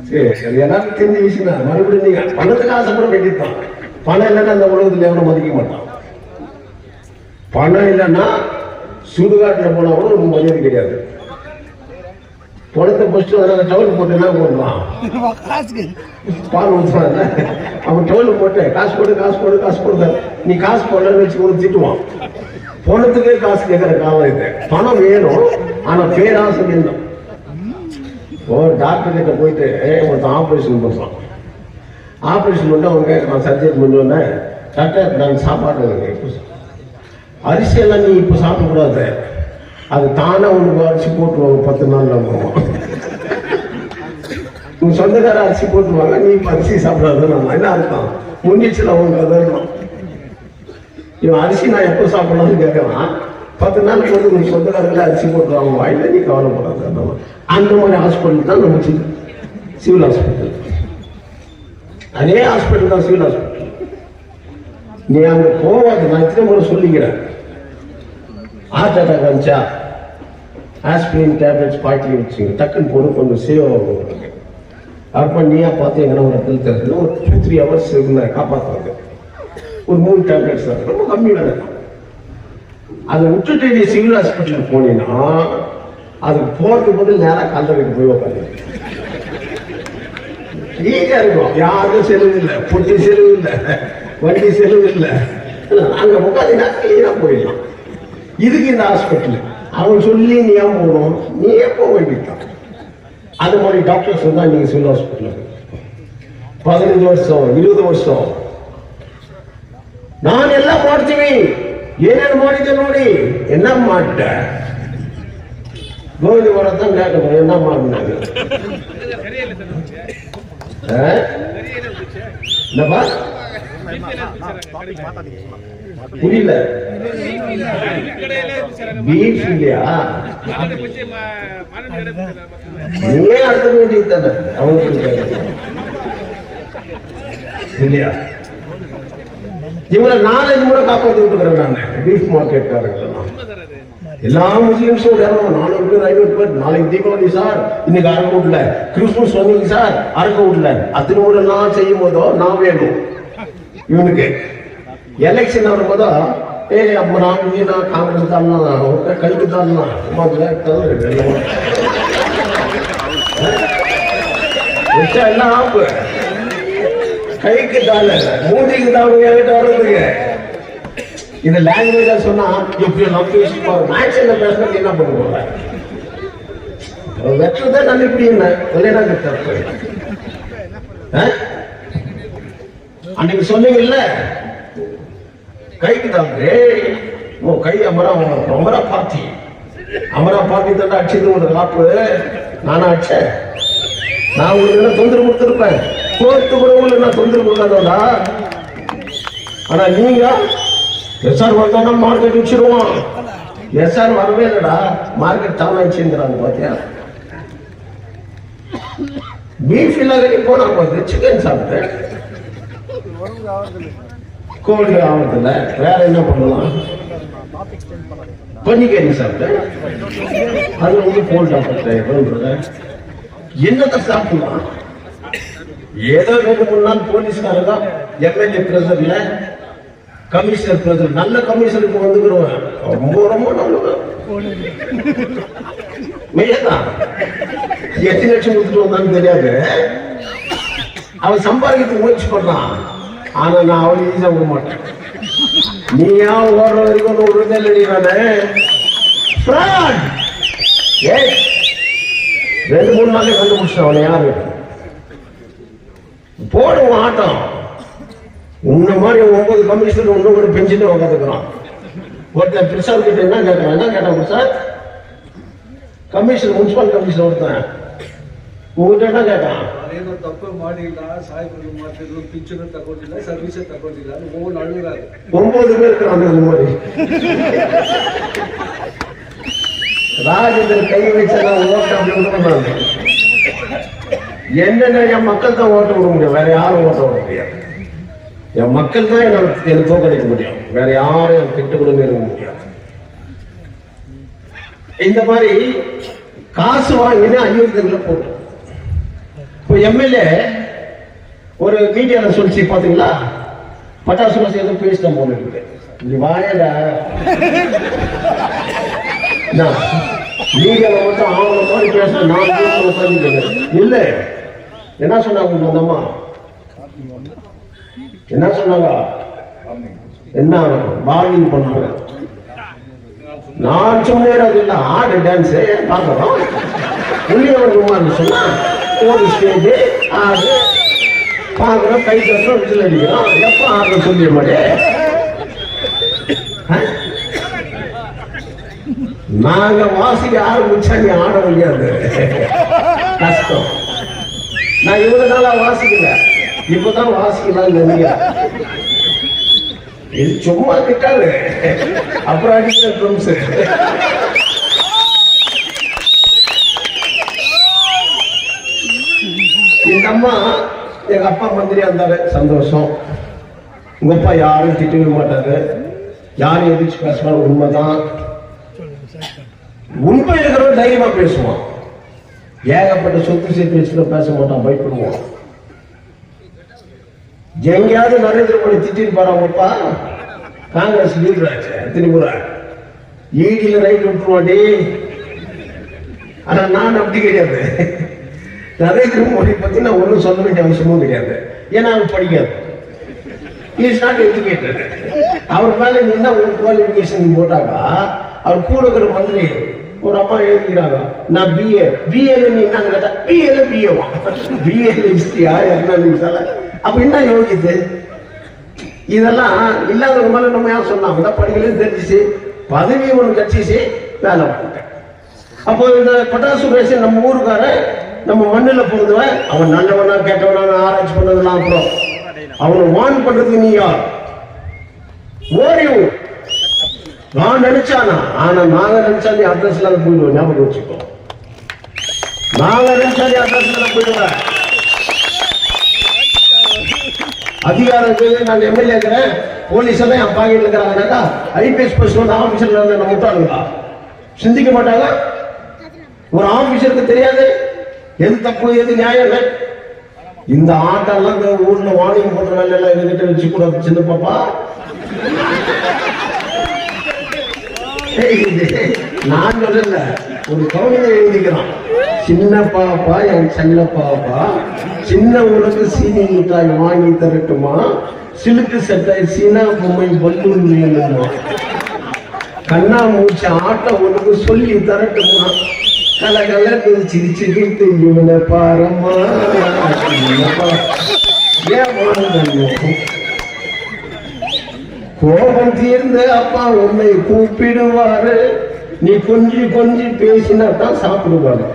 Speaker 4: சரி எல்லாரும் தெரிஞ்ச விஷயம் தான். மறுபடியும் நீங்க பணத்துக்கு ஆசைப்பட வேண்டியதுதான். பணம் இல்லைன்னா அந்த உலகத்துல எவனும் மதிக்க மாட்டான். பணம் இல்லைன்னா சுடுகாட்டில் போனா கூட ரொம்ப மரியாதை கிடையாது. பணத்தை ஃபர்ஸ்ட் டவுல் போட்டு என்ன போடலாம், பால் ஊற்றுவாங்க. அவன் டவுல் போட்டு காசு போடு காசு போடு காசு போடுங்க, நீ காசு போடலன்னு வச்சு கூட திட்டுவான். பணத்துக்கே காசு கேட்கிற காலம் இது. பணம் வேணும், ஆனா பேராசை வேணும். ஒரு டாக்டர் கிட்ட போயிட்டு ஒருத்தன் ஆப்ரேஷன் பண்ணுறான். ஆப்ரேஷன் பண்ணி அவங்க நான் சர்ஜரி பண்ணுவேன்னா டாக்டர் நான் சாப்பாடு அரிசியெல்லாம் நீ இப்போ சாப்பிடக்கூடாது, அது தானே உனக்கு அரிசி போட்டுருவாங்க 10 நாள் நம்ம உங்க சொந்தக்கார அரிசி போட்டுருவாங்க, நீ இப்போ அரிசி சாப்பிடாத. நம்ம என்ன அர்த்தம் முடிஞ்சிச்சுல அவங்க அதெல்லாம். இவன் அரிசி நான் எப்போ சாப்பிடலாம்னு கேட்கலாம். 10 நாள் போட்டு உங்க சொந்தக்காரங்கள அரிசி போட்டுருவாங்க வாயில, நீ கவலைப்படாத. அந்த மாதிரி ஹாஸ்பிட்டல் தான் நம்ம சிவில் ஹாஸ்பிட்டல். அதே ஹாஸ்பிட்டல் தான் சிவில் ஹாஸ்பிட்டல். நீ அங்க போவாது. நான் இத்தனை முறை சொல்லிக்கிறேன். ஹார்ட் அட்டாக் வந்துச்சா ஆஸ்பிரின் டேப்லெட்ஸ் பாக்கெட்ல வச்சுங்க, டக்குன்னு போட்டு கொஞ்சம் சேவ் ஆகும். அப்போ நீயா பார்த்து எங்கன்னா ஒரு இடத்துல தெரிஞ்சு ஒரு 2-3 ஹவர்ஸ் இருந்தால் காப்பாற்றுவாங்க. ஒரு 3 டேப்லெட்ஸ் தான், ரொம்ப கம்மி வேலை. அதை விட்டுட்டு நீ சிவில் ஹாஸ்பிட்டலுக்கு போனீங்கன்னா அதுக்கு போறதுக்கு பதில் நேராக கல்லறைக்கு போய் உட்காந்து ஈஸியா இருக்கும். யாருக்கும் செலவு இல்லை, பொட்டி செலவு இல்லை, வண்டி செலவு இல்லை. அங்க உட்காந்தீங்கன்னா கிளீனா போயிடலாம். இதுக்கு இந்த ஹாஸ்பிட்டல் அவன் சொல்லி நீ ஏன் போகணும், நீ எப்போ வேண்டிட்டான். அது மாதிரி டாக்டர்ஸ் வந்தா நீங்க சிவில் ஹாஸ்பிட்டல் 15 வருஷம் 20 வருஷம் நான் எல்லாம் ಮಾಡ್ತೀವಿ, ಏನೇನು ಮಾಡಿದ್ದೆ ನೋಡಿ, என்ன மாட்ட கோவிந்த வரத்தான் கேட்கணும், என்ன மாட்டினாங்க புரியல. பீஃப் இல்லையா, நீயே அடுத்த வேண்டியது தானே அவங்க இல்லையா. இவங்களை 4-5 முறை காப்பாற்றி விட்டுக்கிறேன் நான் பீஃப் மார்க்கெட்காரங்கள. எல்லா முஸ்லிம்ஸும் 400 பேர் 500 பேர். நாளைக்கு தீபாவளி சார், இன்னைக்கு அறக்க விடல, கிறிஸ்துமஸ் வந்தீங்க சார் அறக்க விடல, அத்தனை முறை நான் செய்யும் போதோ நான் வேணும். இவனுக்கு எலெக்ஷன் வரும்போதோ நம்ம நான் காங்கிரஸ் தான் கழிக்கு தான் எல்லாம் ஆப்பு கைக்கு தாள் மூஞ்சிக்கு தான் என்கிட்ட வர்றதுங்க. இந்த லாங்குவேஜா சொன்னா எப்படி நம்ம பேசிப்போம், மேக்ஸ்ல பேசுறது என்ன பண்ணுவோம், வெற்றதான் நான் இப்படி என்ன இல்லைன்னா தப்பு. அன்னைக்கு சொன்னீங்கல்ல கைக்கு தாங்க கை அமரா பார்ட்டி தண்டா அடிச்சது ஒரு காப்பு நானா அடிச்சேன். நான் உங்களுக்கு என்ன தொந்தரவு கொடுத்துருப்பேன், கோர்த்து கூட உங்களுக்கு நான் தொந்தரவு கொடுக்காதோடா. ஆனா நீங்க எஸ்ஆர் வந்தோம்னா மார்க்கெட் வச்சிருவோம். எஸ்ஆர் வரவே இல்லடா, மார்க்கெட் தானாச்சுங்கிறாங்க பாத்தியா. பீஃப் இல்லாத போனா போகுது, சிக்கன் சாப்பிட்டேன் கோல்டு ஆகிறதுல வேற என்ன பண்ணலாம், பன்னிக்கறி சாப்பிட்டேன் அது வந்து கோல்டு ஆகிறேன். என்னத்தை சாப்பிடலாம், ஏதோ 2-3 நாள் போலீஸ்காரங்க எம்எல்ஏ பிரஷர்ல கமிஷனர் பிரஷர், நல்ல கமிஷனருக்கு வந்துக்கிறோம் ரொம்ப ரொம்ப நல்லது மெய்யதான். எத்தனை லட்சம் கொடுத்துட்டு வந்தான்னு தெரியாது. அவன் சம்பாதிக்கிறதுக்கு முயற்சி பண்ணான். ஆனா நான் அவன் ஈஸியா விட மாட்டேன். நீயா ஓடுற வரைக்கும் விடுறதே இல்லடி. நானு 2-3 நாளே கண்டுபிடிச்சேன் அவனை யாரு போடுவோம் ஆட்டம். உன்ன மாதிரி 9 கமிஷனர் ஒண்ணு கூட பெஞ்சிட்டு உட்காந்துக்கிறான். ஒருத்தன் பிரசாத் கிட்ட என்ன கேட்டான் பிரசாத்? கமிஷனர், முனிசிபல் கமிஷனர் ஒருத்தன் உங்ககிட்ட என்ன கேட்டான்?
Speaker 5: ಏನು ತಪ್ಪು ಮಾಡಿಲ್ಲ, ಸಾಹೇಬರು ಮಾಡ್ತಿದ್ರು, ಪಿಂಚಣಿ ತಗೊಂಡಿಲ್ಲ, ಸರ್ವಿಸ್ ತಗೊಂಡಿಲ್ಲ, 9 ಅಳುಗಾರು
Speaker 4: 9 பேர் இருக்கிறாங்க. அந்த மாதிரி ராஜேந்திர கை வச்சா ஓட்ட அப்படி விட என்னென்ன என் மக்கள் தான் ஓட்ட விட முடியும், வேற யாரும் ஓட்ட விட முடியாது. என் மக்கள் தான் எனக்கு தோக்கடிக்க முடியும், வேற யாரும் என் கிட்ட கூட இருக்க முடியாது. இந்த மாதிரி காசு வாங்கினா அயோத்தியில போட்டோம். இப்போ எம்எல்ஏ ஒரு மீடியால சொல்லிச்சு பாத்தீங்களா, பட்டாசு மாசம் எதுவும் பேசிட்டோம் போல இருக்கு. நீ வாயடா மீடியால மட்டும் அவங்க மாதிரி பேசுறேன். நான் இல்ல என்ன சொன்னாங்க அந்த அம்மா? என்ன சொன்னாங்க? என்ன பார்கிங் பண்ணாங்க. நான் சொன்னேன் அது இல்ல, ஆடு டான்ஸ் பார்க்கறோம். உள்ளியவர் குமார் சொன்னா ஒரு ஸ்டேஜ் ஆடு பார்க்கறோம், கை தட்டுறோம், விசில் அடிக்கிறோம். எப்ப ஆடுற சொல்லிய மாட்டேன். நாங்க வாசிக்க ஆரம்பிச்சா நீ ஆட முடியாது, கஷ்டம். நான் இவ்வளவு நாளா வாசிக்கல, இப்பதான் வாசிக்கலாம் நினைக்கிறேன். இது சும்மா கிட்டாரு அப்புறம் அடிக்கிற ட்ரம்ஸ். இந்த அம்மா எங்க அப்பா மந்திரியா இருந்தாரு, சந்தோஷம். உங்க அப்பா யாரும் திட்டவே மாட்டாரு, யாரும் எதிர்த்து பேசுவாங்க. உண்மைதான், உண்மை இருக்கிறவங்க தைரியமா பேசுவான். ஏகப்பட்ட சொத்து சேர்த்து வச்சுக்க பேச மாட்டான், பயப்படுவான். எங்கேயாவது நரேந்திர மோடி திட்டிட்டு போறாங்கப்பா, காங்கிரஸ் லீடர் ஆச்சு திரிபுரா, ஈடியில ரைட் விட்டுருவாடி. ஆனா நான் அப்படி கிடையாது. நரேந்திர மோடி பத்தி நான் ஒன்றும் சொல்ல வேண்டிய அவசியமும் கிடையாது, ஏன்னா அவர் படிக்காது. Is not educated. அவர் மேல நீங்க ஒரு குவாலிபிகேஷன் போட்டாக்கா, அவர் கூட இருக்கிற மந்திரி ஒரு அம்மா எழுதிக்கிறாங்க, நான் பிஏ. பிஏல நீ என்ன கேட்டா, பிஏல பிஏவா, பிஏல ஹிஸ்டரியா எக்கனாமிக்ஸால அப்ப என்ன யோகித்து? இதெல்லாம் இல்லாதவங்க மேல நம்ம யாரும் சொன்னாங்க, படிக்கலன்னு தெரிஞ்சிச்சு, பதவி ஒன்று கட்சிச்சு, வேலை பண்ணிட்டேன். அப்போ இந்த பட்டாசு பேசி நம்ம ஊருக்கார நம்ம மண்ணில பொறுத்தவன், அவன் நல்லவனா கேட்டவனா ஆராய்ச்சி பண்ணதெல்லாம் அப்புறம் அவனை வான் பண்றதுக்கு நீ யார்? ஓடிவு நான் நினைச்சானா? ஆனா நாங்க நினைச்சா நீ அட்ரஸ்ல போயிடுவோம், ஞாபகம் வச்சுக்கோ. நாங்க நினைச்சா நீ அட்ரஸ்ல போயிடுவேன். அதிகாரம் நான் எம்எல்ஏ இருக்கிறேன், போலீஸ் எல்லாம் என் பாக்கெட்ல இருக்கிறாங்கன்னாக்கா, ஐபிஎஸ் பர்சன் ஆபீசர்ல நம்ம விட்டாளுங்களா? சிந்திக்க மாட்டாங்க. ஒரு ஆபீசருக்கு தெரியாது எது தப்பு எது நியாயம். இந்த ஆட்டெல்லாம் ஊர்ல வாணிகம் போடுற வேலை எல்லாம் எங்ககிட்ட வச்சு கூட சின்ன பாப்பா. நான் சொல்லல, ஒரு கவிதை எழுதிக்கிறான். சின்ன பாப்பா என் செல்ல பாப்பா, சின்ன உனக்கு சீனி மிட்டாய் வாங்கி தரட்டுமா, சிலுக்கு சட்டை சீனா பொம்மை பல்லூன் வேணுமா, கண்ணா மூச்சு ஆட்டம் உனக்கு சொல்லி தரட்டுமா, கலகலன்னு சிரிச்சுக்கிட்டு இவனை பாரம்மா. கோபம் தீர்ந்து அப்பா உன்னை கூப்பிடுவாரு, நீ கொஞ்சி பேசினா தான் சாப்பிடுவாரு.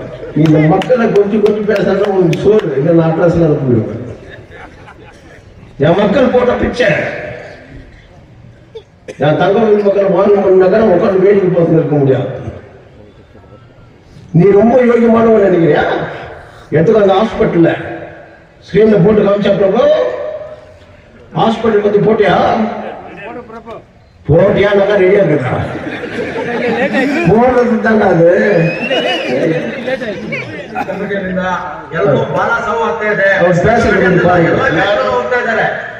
Speaker 4: இந்த மக்களை கொஞ்சம் பேசாத உனக்கு சோறு இந்த அட்ரஸ்ல போயிடுவேன். என் மக்கள் போட்ட பிச்சை என் தங்கவேல் மக்கள் வாங்க உட்காந்து வேடிக்கை பார்த்து இருக்க முடியாது. நீ ரொம்ப யோகியமானவன் நினைக்கிறியா? எடுத்துக்க அந்த ஹாஸ்பிட்டல்ல ஸ்கிரீன்ல போட்டு காமிச்சா, ஹாஸ்பிட்டல் பத்தி போட்டியா நல்லா ரெடியா இருக்கா? போடுறது தாங்க ಅದು.
Speaker 6: ಬಹಳ ಸವ ಆಗ್ತಾ ಇದೆ,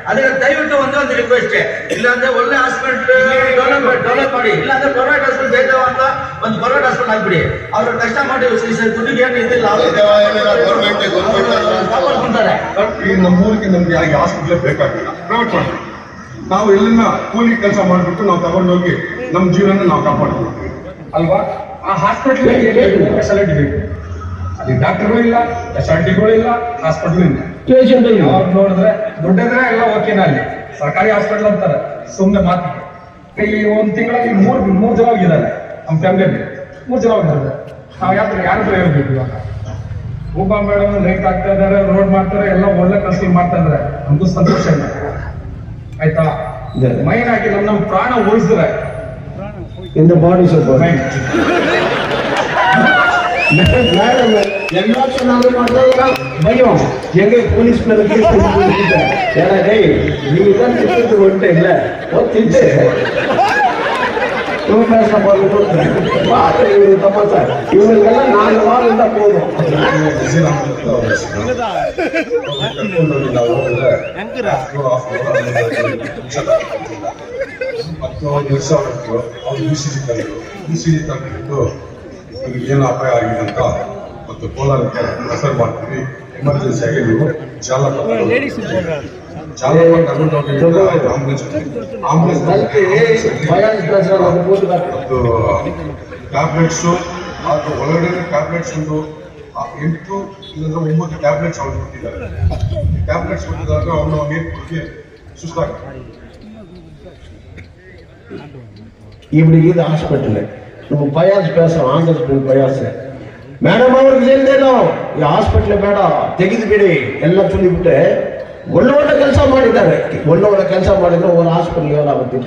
Speaker 6: ಅದಕ್ಕೆ ದಯವಿಟ್ಟು ಒಂದು ರಿಕ್ವೆಸ್ಟ್, ಇಲ್ಲಾಂದ್ರೆ ಒಳ್ಳೆ ಹಾಸ್ಪಿಟಲ್ ಡೆವಲಪ್ ಮಾಡಿ, ಇಲ್ಲಾಂದ್ರೆ ಪ್ರೈವೇಟ್ ಹಾಸ್ಪಿಟಲ್ ಬೇಡ ಅಂತ ಒಂದು ಗೌರ್ಮೆಂಟ್ ಹಾಸ್ಪಿಟಲ್ ಆಗ್ಬಿಡಿ. ಅವ್ರು ಕಷ್ಟ ಮಾಡಿ ದುಡ್ಡಿಗೆ ಏನು ಇದಿಲ್ಲ ಕಾಪಾಡ್ಕೊಂತಾರೆ.
Speaker 7: ಈ ನಮ್ಮೂರಿಗೆ ನಮ್ಗೆ ಯಾರಿಗೆ ಹಾಸ್ಪಿಟಲ್ ಬೇಕಾಗಿಲ್ಲ, ಪ್ರೈವೇಟ್ ಮಾಡಿ ನಾವು ಎಲ್ಲಿಂದ ಕೂಲಿ ಕೆಲಸ ಮಾಡಿಬಿಟ್ಟು ನಾವು ತಗೊಂಡೋಗಿ ನಮ್ಮ ಜೀವನ ನಾವು ಕಾಪಾಡ್ಕೊಳ್ತೀವಿ ಅಲ್ವಾ. ಆ ಹಾಸ್ಪಿಟಲ್ ಫೆಸಿಲಿಟಿ ಬೇಕು, ಅಲ್ಲಿ ಡಾಕ್ಟರ್ಗಳು ಇಲ್ಲ, ಫೆಸಿಲಿಟಿಗಳು ಇಲ್ಲ, ಹಾಸ್ಪಿಟಲ್ ಇಲ್ಲ,
Speaker 4: ಪೇಷಂಟ್ ಇಲ್ಲ.
Speaker 7: ಅವ್ರು ನೋಡಿದ್ರೆ ದುಡ್ಡಿದ್ರೆ ಎಲ್ಲ ಓಕೆನ ಅಲ್ಲಿ ಸರ್ಕಾರಿ ಹಾಸ್ಪಿಟಲ್ ಅಂತಾರೆ ಸುಮ್ಮನೆ ಮಾತು. ಈ ಒಂದು ತಿಂಗಳಲ್ಲಿ ಮೂರು ಜನ ಹೋಗಿದ್ದಾರೆ ನಮ್ಮ ಫ್ಯಾಮಿಲಿಯಲ್ಲಿ, 3 ಜನ ಹೋಗಿದ್ದಾರೆ. ನಾವು ಯಾರು ಹೇಳ್ಬೇಕು ಇವಾಗ. ರೂಪಾ ಮೇಡಮ್ ಲೈಟ್ ಆಗ್ತಾ ಇದಾರೆ, ರೋಡ್ ಮಾಡ್ತಾರೆ, ಎಲ್ಲ ಒಳ್ಳೆ ಕೆಲಸ ಮಾಡ್ತಾ ಇದಾರೆ, ನಮಗೂ ಸಂತೋಷ ಇಲ್ಲ ಆಯ್ತಾ. ಮೈನ್ ಆಗಿ ನಮ್ಮ ಪ್ರಾಣ ಉಳಿಸಿದ್ರೆ
Speaker 4: இந்த பாடி சூப்பர்
Speaker 7: ಮೈನ್
Speaker 4: ಎಲ್ಲ ಚೆನ್ನಾಗಿ ಮಾಡ್ತಾ ಭಯ எங்க போலீஸ் மேல கேஸ் போட்டுட்டேன். ஏடா டேய் நீ தான் திட்டு வந்துட்ட இல்ல திட்டு தூ பேச போறது பாத்து இவரு தமாசா இவங்களுக்கெல்லாம் 4 வாரம் இருந்தா போதும்.
Speaker 7: ಏನು ಅಪಾಯ ಆಗಿದೆ ಅಂತ ಮತ್ತು ಕೋಲಾರಕ್ಕೆ ರೆಫರ್ ಮಾಡ್ತೀವಿ. ಎಮರ್ಜೆನ್ಸಿ ಆಗಿ ನೀವು ಚಾಲಕ ಕರ್ಕೊಂಡು ಹೋಗಿ ಆಂಬುಲೆನ್ಸ್ ಮತ್ತು ಟ್ಯಾಬ್ಲೆಟ್ಸು ಅದು ಒಳಗಡೆ ಟ್ಯಾಬ್ಲೆಟ್ಸ್ ಒಂದು 8 ಇಲ್ಲಾಂದ್ರೆ 9 ಟ್ಯಾಬ್ಲೆಟ್ಸ್ ಅವ್ರು ಕೊಟ್ಟಿದ್ದಾರೆ. ಟ್ಯಾಬ್ಲೆಟ್ಸ್ ಕೊಟ್ಟಿದಾಗ ಅವನು ನೀರು ಕುಡಿದು ಸುಸ್ತಾಗ್ತದೆ.
Speaker 4: இப்படி இது ஹாஸ்பிட்டல் நம்ம பயாஸ் பேசுறோம், ஆந்திர பயாஸ் மேடம் அவருக்கு தெரிஞ்சேனும் ಈ ಹಾಸ್ಪಿಟಲ್ ಬೇಡ ತೆಗೆದು ಬಿಡಿ ಎಲ್ಲ சொல்லிவிட்டு ಒಳ್ಳೆ ಕೆಲಸ ಮಾಡಿದ್ದಾರೆ. ಒಳ್ಳೆ ಕೆಲಸ ಮಾಡಿದ್ರೆ ஒரு ஹாஸ்பிடல் எவ்வளவு ஆகுது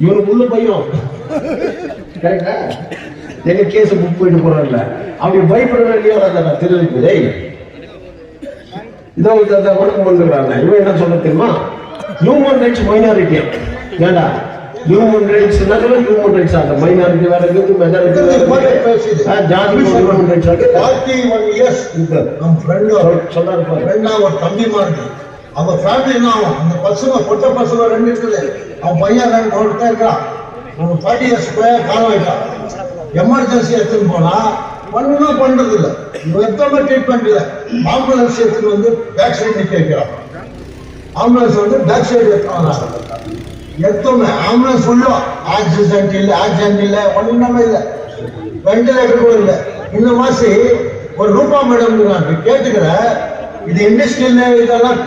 Speaker 4: இவனுக்கு உள்ள பையன் கரெக்டா. எங்க கேஸ் புக் போயிட்டு போறல அப்படி பயப்பட வேண்டிய திருவிழா இதை உடம்பு வந்துடுறாங்க. இவன் என்ன சொல்ல தெரியுமா, ஹியூமன் ரைட்ஸ் மைனாரிட்டி ஏண்டா ஹியூமன் ரைட்ஸ் ஹியூமன் ரைட்ஸ் ஆக மைனாரிட்டி வேற இருக்குது, மெஜாரிட்டி ஜாதி ஹியூமன் ரைட்ஸ் ஆக
Speaker 8: 41 years நம்ம ஃப்ரெண்ட்
Speaker 4: சொன்னாரு
Speaker 8: ஃப்ரெண்ட் ஒரு தம்பி மாதிரி அவன் ஃபேமிலி என்ன ஆகும், அந்த பசங்க பொட்ட பசங்க 2 இருக்குது, அவன் பையன் 2 ஓடிட்டே இருக்கான். அவன் 40 years காலம் ஆயிட்டான். எமர்ஜென்சி எடுத்துன்னு போனா ஒன்றும் பண்றது இல்லை, எத்தனை ட்ரீட்மெண்ட் இல்லை. ஆம்புலன்ஸ் எடுத்துன்னு வந்து பேக் சைடு நிற்க வைக்கிறான். ஆம்புலன்ஸ் வந்து பேக் சைடு எத்தனை ஆம்புலன்ஸ் ஃபுல்லும் ஆக்சிடென்ட் இல்லை, ஒன்றுமே இல்லை, வெண்டிலேட்டர் கூட இல்லை. இந்த மாதிரி ஒரு ரூபா மேடம் நான் கேட்டுக்கிறேன். இது இண்டஸ்ட்ரியல் இதெல்லாம்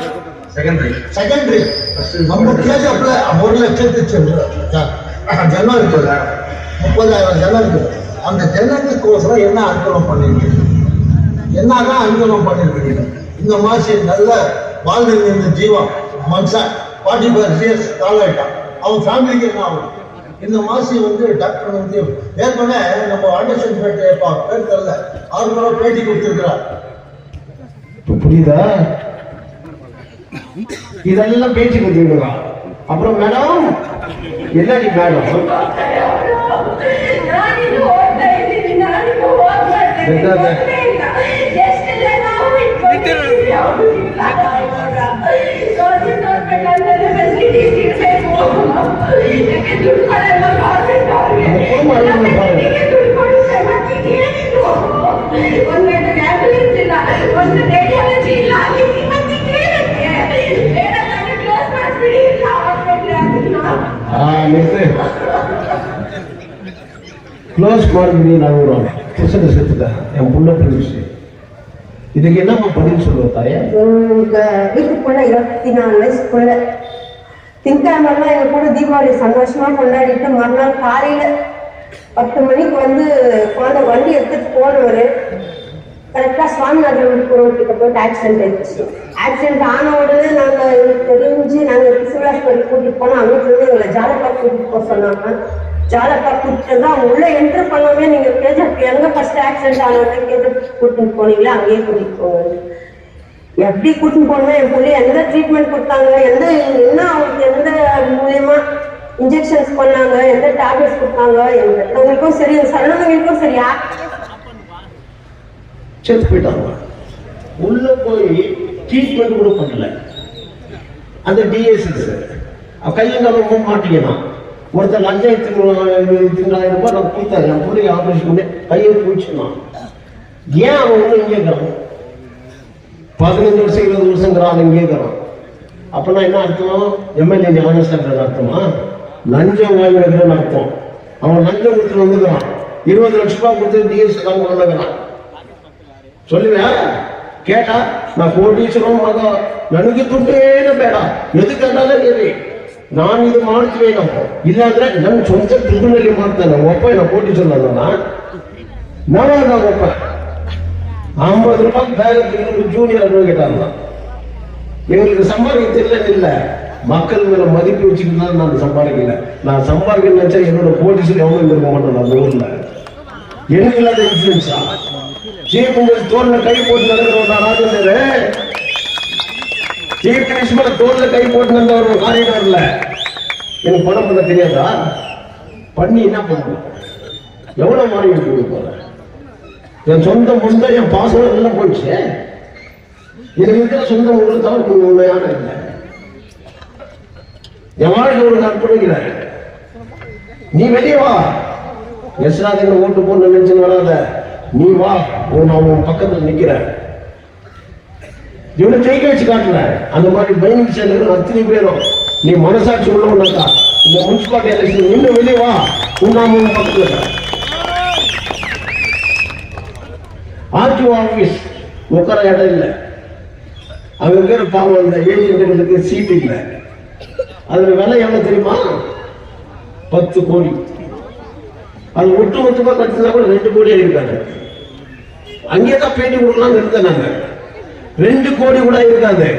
Speaker 8: செகண்டரி. நம்ம கேஜப்ல 1 லட்சத்து ஜனம் இருக்குது, 30,000 ஜனம் இருக்குது. அந்த ஜனத்துக்கோசரம் என்ன அனுகூலம் பண்ணிருக்கீங்க, என்னதான் அனுகூலம் பண்ணிருக்கீங்க. இந்த மாதிரி நல்ல வாழ்ந்து இந்த ஜீவம் மனுஷன் 45 years காலாயிட்டான். அவன் ஃபேமிலிக்கு என்ன ஆகும். இந்த மாசி வந்து டாக்டர் வந்து ஏற்கனவே நம்ம அண்டர்ஸ்டாண்ட் பேர் தெரியல, அவர் கூட பேட்டி கொடுத்திருக்கிறார்.
Speaker 4: புரியுதா, இதெல்லாம் பேச்சு கொடுத்துருக்கலாம். அப்புறம் மேடம் என்னடி மேடம் க்ளோஸ் ಮಾಡಿ ನಾವು ಪುಸ್ತಕ ಸಿಗ್ತದ என் புள்ள பிரிச்சு இதுக்கு என்னம்மா பதில் சொல்லுவ தாயே.
Speaker 9: எங்க வீட்டுக்குள்ள 24 வயசுக்குள்ள திங்கக்கிழமெல்லாம் எங்க கூட தீபாவளி சந்தோஷமா கொண்டாடிட்டு மறுநாள் காலையில 10 மணிக்கு வந்து குழந்தை வண்டி எடுத்துட்டு போனவரு கரெக்டா சுவாமிநாதன் கிட்ட போயிட்டு ஆக்சிடென்ட் ஆயிடுச்சு. ஆக்சிடென்ட் ஆன உடனே நாங்க தெரிஞ்சு நாங்க சிவில் ஹாஸ்பிட்டல் கூட்டிட்டு போனோம். அவங்க வந்து எங்களை ஜாலப்பாக்கு கூட்டிட்டு போக சொன்னாங்க. ஜாலப்பாக்கு கூட்டிட்டு தான் அவங்க உள்ள என்டர் பண்ணாமே நீங்க கேஜப் எங்க ஃபர்ஸ்ட் ஆக்சிடென்ட் ஆனவங்க கேஜப் கூட்டிட்டு போனீங்களா அங்கேயே கூட்டிட்டு போவாங்க. எப்படி கூட்டிட்டு போனோம், என் பிள்ளை எந்த ட்ரீட்மெண்ட் கொடுத்தாங்க, என்ன அவங்களுக்கு எந்த மூலியமா இன்ஜெக்ஷன்ஸ் பண்ணாங்க, எந்த டேப்லெட்ஸ் கொடுத்தாங்க, எங்களுக்கும் சரி சரணவங்களுக்கும் சரியா
Speaker 4: செத்து போயிட்டாங்க. உள்ள போய் ட்ரீட்மெண்ட் கூட பண்ணல. அந்த டிஎஸ்எஸ் கையெல்லாம் மாட்டிக்கணும். ஒருத்தர் லஞ்சம் திங்களாயிரம் ரூபாய் நான் கொடுத்தாரு, என் பிள்ளைக்கு ஆபரேஷன் பண்ணி கையை போயிடுச்சுன்னா ஏன் அவன் ஒன்றும் இங்கே இருக்கிறான்? 15 வருஷம் 20 வருஷங்கிறான் இங்கே இருக்கிறான். அப்படின்னா என்ன அர்த்தம்? எம்எல்ஏ ஞானசேகரன் அர்த்தமா? லஞ்சம் வாங்கி வைக்கிறேன்னு அர்த்தம். அவன் லஞ்சம் கொடுத்துட்டு வந்துக்கிறான், 20 லட்சம் ரூபாய் கொடுத்து டிஎஸ் தான் கொண்டுக்கிறான். சொல்லுவேன் கேட்டா நான் கோடீஸ்வரம் மகா ನನಗೆ ದುಡ್ಡೇನು ಬೇಡ, ಎದು ಕೇಳಲ್ಲ ಹೇಳಿ ನಾನು ಇದು ಮಾಡ್ತೀವೇನೋ, ಇಲ್ಲಾಂದ್ರೆ ನನ್ನ ಸ್ವಂತ ದುಡ್ಡಿನಲ್ಲಿ ಮಾಡ್ತಾನೆ ಒಪ್ಪ. ನಾವು ಕೋಟೀಶ್ವರ ನಾವಾಗ ಒಪ್ಪ 50 ரூபாய்க்கு பேக் ஜூனியர் அட்வொகேட் ஆகலாம். எங்களுக்கு சம்பாதிக்கிறது இல்லை, மக்கள் மேல மதிப்பு வச்சுக்கிட்டு தான் நான் சம்பாதிக்கல. நான் சம்பாதிக்கணும்னு நினைச்சா என்னோட கோடீஸ்வரர் எவ்வளவு இருக்க மாட்டேன் அந்த ஊர்ல. எனக்கு இல்லாத இன்ஃபுளுன்ஸா சீஃப் மினிஸ்டர் தோல்ல கை போட்டு நடக்கிறவன் ராஜேந்திரன், சீஃப் மினிஸ்டர் தோல்ல கை போட்டு நடந்த ஒரு காரியங்கள்ல எனக்கு பணம் பண்ண தெரியாதா? பண்ணி என்ன பண்ணுவேன்? எவ்வளவு மாறி இருக்கு போறேன். என் சொந்த முந்த என் பாசம் எல்லாம் போயிடுச்சு. எனக்கு இருக்கிற சொந்த ஊருக்கு தான் உண்மையான இல்லை. என் வாழ்க்கை ஒரு அர்ப்பணிக்கிறேன். நீ வெளியே வா, எஸ்ராஜன் ஓட்டு போன்னு நினைச்சுன்னு வராத. நீ வா, நான் உன் பக்கத்துல நிக்கிறேன். இவனை ஜெயிக்க வச்சு காட்டுறேன். அந்த மாதிரி பைனிங் செயல்கள் அத்தனை பேரும் நீ மனசாட்சி உள்ளவனாக்கா இந்த முனிசிபாலிட்டி எலெக்ஷன் இன்னும் வெளியே வா, நான் உன் பக்கத்துல இருக்கேன். ஆர்டிஓ ஆபீஸ் உட்கார இடம் இல்லை. அவங்க இருக்கிற பாவம் இந்த ஏஜென்ட்டுகளுக்கு சீட் இல்லை. அதுல விலை எவ்வளவு தெரியுமா? 10 கோடி. அது ஒட்டுமொத்தமா கட்டினா கூட 2 கோடி இருக்காங்க. அங்கேதான் பேட்டி கொடுக்கலாம் இருந்தேன் நாங்க. 2 கோடி கூட இருக்காது.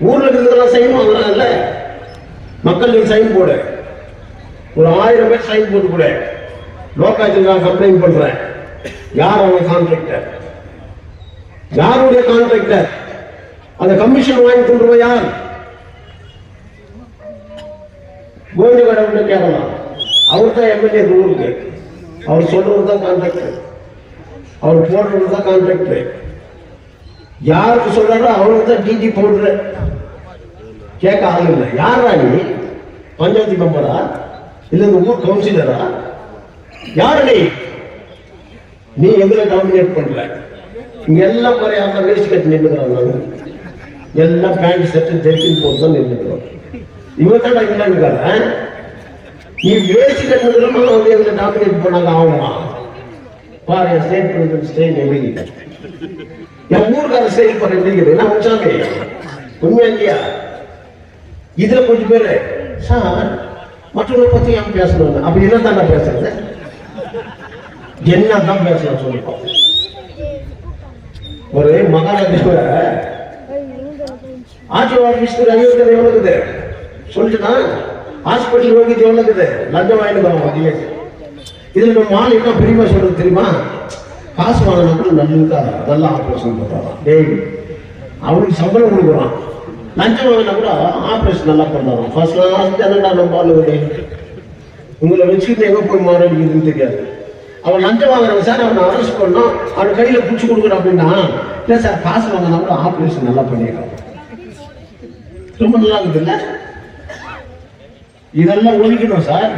Speaker 4: ஊர்ல இருக்கிறதெல்லாம் சைன் வாங்கலாம்ல, மக்கள் சைன் போடு, ஒரு 1000 பேர் சைன் போட்டு கூட லோக்காயத்தில் நான் கம்ப்ளைண்ட் பண்றேன். யார் அவங்க கான்ட்ராக்டர்? யாருடைய கான்ட்ராக்டர்? அந்த கமிஷன் வாங்கி கொண்டு யார்? கோவிந்த கடவுள் கேட்கலாம். அவர் தான் எம்எல்ஏ ஊருக்கு. அவர் சொல்றது தான் கான்ட்ராக்டர், அவர் போடுறது தான் கான்ட்ராக்டர். யாருக்கு சொல்றாரோ அவருக்கு தான் டிடி போடுற. கேட்க ஆள் இல்லை. யாரா நீ? பஞ்சாயத்து மெம்பரா இல்ல இந்த ஊர் கவுன்சிலரா? யாரு நீ எங்களை டாமினேட் பண்ற? இங்க எல்லாம் குறையாம வேஸ்ட் கட்டி நின்றுக்கிறாங்க. எல்லாம் பேண்ட் செட்டு ஜெர்கின் போட்டு தான் நின்றுக்கிறோம். இவன் தான் இல்லைன்னு நீ வேஸ்ட் கட்டுறதுல வந்து எங்களை டாமினேட் பண்ணாங்க. ஆகுமா பாரு, ஸ்டேட் பிரசிடென்ட் ஸ்டேட் எப்படி என் ஊருக்கார ஸ்டேட் பண்ண எப்படி நான் உச்சாமே உண்மையா இல்லையா? இதுல கொஞ்சம் பேரு சார் மற்றவங்களை பத்தி ஏன் பேசணும்? அப்படி என்ன தான் நான் பேசுறது? என்னதான் பேசலாம் சொல்லிப்போம். ஒரு மகாராஜா ஆர்டிஓ ஆபீஸ் ஐயோக்கு எவ்வளவுக்குது சொல்லிட்டுனா, ஹாஸ்பிட்டல் ரோகிக்கு எவ்வளவுக்குது லஞ்சம் வாங்கிட்டு. இதுல நம்ம ஆள் என்ன பெரியமா சொல்றது தெரியுமா? காசு வாங்கினா நல்லா நல்ல ஆபரேஷன் பண்றான். டேய், அவனுக்கு சம்பளம் கொடுக்குறான். லஞ்சம் வாங்கினா கூட ஆபரேஷன் நல்லா பண்றான். ஃபர்ஸ்ட் கிளாஸ் என்னடா நம்ம ஆளு உங்களை வச்சுக்கிட்டு எங்க போய் மாறடிக்குதுன்னு தெரியாது. அவன் லஞ்சம் வாங்குறான் சார், அவனை அரெஸ்ட் பண்ணோம், அவன் கையில பிடிச்சி கொடுக்குறான் அப்படின்னா, இல்லை சார் காசு வாங்கினா கூட ஆபரேஷன் நல்லா பண்ணிடுறான். ரொம்ப நல்லா இருக்குது இல்ல? இதெல்லாம் ஒழிக்கணும் சார்.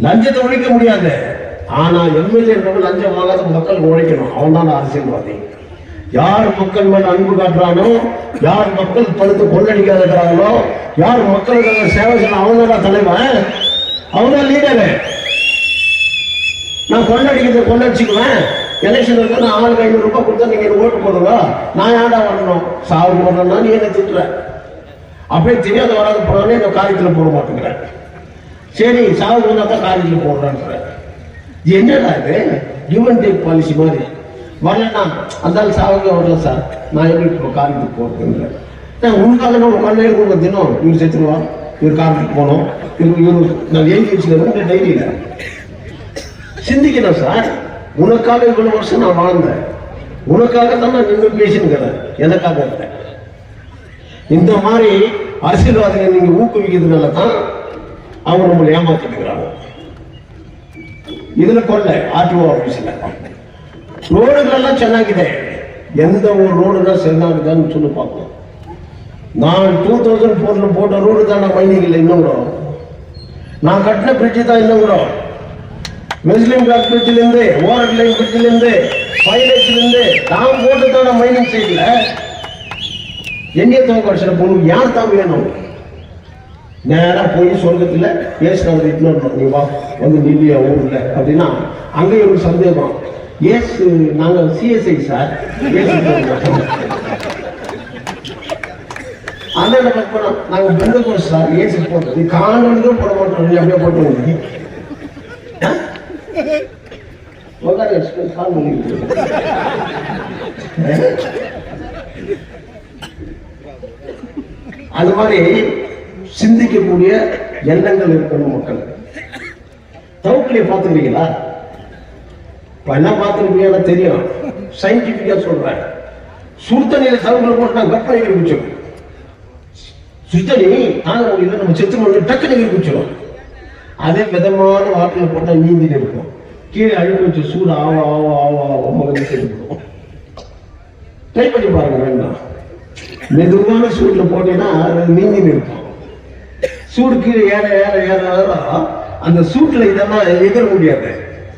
Speaker 4: லஞ்சத்தை ஒழிக்க முடியாது. ஆனா எம்எல்ஏ லஞ்சம் வாங்காத மக்கள் உழைக்கணும். அவன் தான் அரசியல்வாதி. யார் மக்கள் மேல அன்பு காட்டுறானோ, யார் மக்கள் படுத்து கொள்ளடிக்காத இருக்கிறாங்களோ, யார் மக்களுக்காக சேவை செய்யணும், அவன் தான் தலைவன், அவன் தான் லீடரு. நான் கொள்ளடிச்சுக்குவேன். எலெக்ஷன் இருக்க நான் ஆளுக்கு 500 ரூபாய் கொடுத்தா நீங்க ஓட்டு போடுங்க, நான் ஏன்டா வரணும்? சாவு போடுறேன்னா நீ என்ன திட்டுற? அப்படியே தெரியாத வராது போனாலே இந்த காரியத்தில் போட மாட்டேங்கிறேன். சரி சாவு போனா தான் காரியத்தில் போடுறான்ற. என்னடா இது கிவ் அண்ட் டேக் பாலிசி மாதிரி. வரலன்னா அந்த சாவுக்கு வரல சார், நான் எப்படி இப்போ காரியத்துக்கு போடுறேன். உனக்காக ஒரு மண்ணில் கொடுக்க தினம் இவர் சேர்த்துருவான், இவர் காரியத்துக்கு போனோம், இவர் நான் எழுதி வச்சுக்கிறேன் டைரியில. சிந்திக்கணும் சார். உனக்காக இவ்வளவு வருஷம் நான் வாழ்ந்தேன், உனக்காக தான் நான் நின்று பேசினுக்கிறேன், எனக்காக இருந்தேன். இந்த மாதிரி அரசியல்வாதிகள் நீங்க ஊக்குவிக்கிறதுனால தான் அவங்க நம்மளை ஏமாத்திட்டுக்கிறாங்க. இதுல கொள்ள ஆர்டிஓ ஆபீஸ்ல ரோடுகள் எல்லாம் ಚೆನ್ನಾಗಿದೆ. எந்த ஒரு ரோடு தான் சென்னாகுதான்னு சொல்லி பார்க்கலாம். நான் 2004 போட்ட ரோடு தான் நான் மைனிங் இல்லை. இன்னும் நான் கட்டின பிரிட்ஜ் தான் இன்னும் கூட வெஸ்லிம் பிளாக் பிரிட்ஜில இருந்து ஓரட் லைன் பிரிட்ஜில இருந்து பைலட்ஸ்ல இருந்து நான் போட்டுதான மைனிங் சைட்ல எங்கே தோங்க கடைசியில் பொண்ணு யார் தான் வேணும் நேரா போய் சொர்க்கத்துல ஏசுனவர் இட்டு நீ வா வந்து நில்லியா ஊர்ல அப்படின்னா அங்கே ஒரு சந்தேகம் ஏசு நாங்க சிஎஸ்ஐ சார் அண்ணன் போனோம் நாங்க பெந்தகோஸ் சார் ஏசு போட்டோம் நீ காணொலிக்கும் போட மாட்டோம் நீ அப்படியே போட்டு அது மாதிரி சிந்திக்கக்கூடிய எண்ணங்கள் இருக்கணும் மக்கள். தவுக்கிலே பார்த்துக்கிறீங்களா? என்ன பார்த்துருக்கீங்க தெரியும். சயின்டிபிக்கா சொல்றேன். சுடுதண்ணியில தவுக்கில் போட்டு நான் கப்பலை குடிச்சோம். சுடுதண்ணி தாங்க முடியல, நம்ம செத்து மண்ணு டக்குனு குடிச்சிடும். அதே விதமான வாட்டில் போட்டால் நீந்திட்டு இருக்கும். கீழே அழுக்கு வச்சு சூடு ஆவா ஆவா ஆவா ஆவா மகன் செத்து ட்ரை பண்ணி பாருங்க. வேண்டாம், மெதுவான சூட்டில் போட்டீங்கன்னா நீந்திட்டு இருக்கும். சூடு கீழே ஏற ஏற ஏற ஏற அந்த சூட்டில் இதெல்லாம் எகிற முடியாது,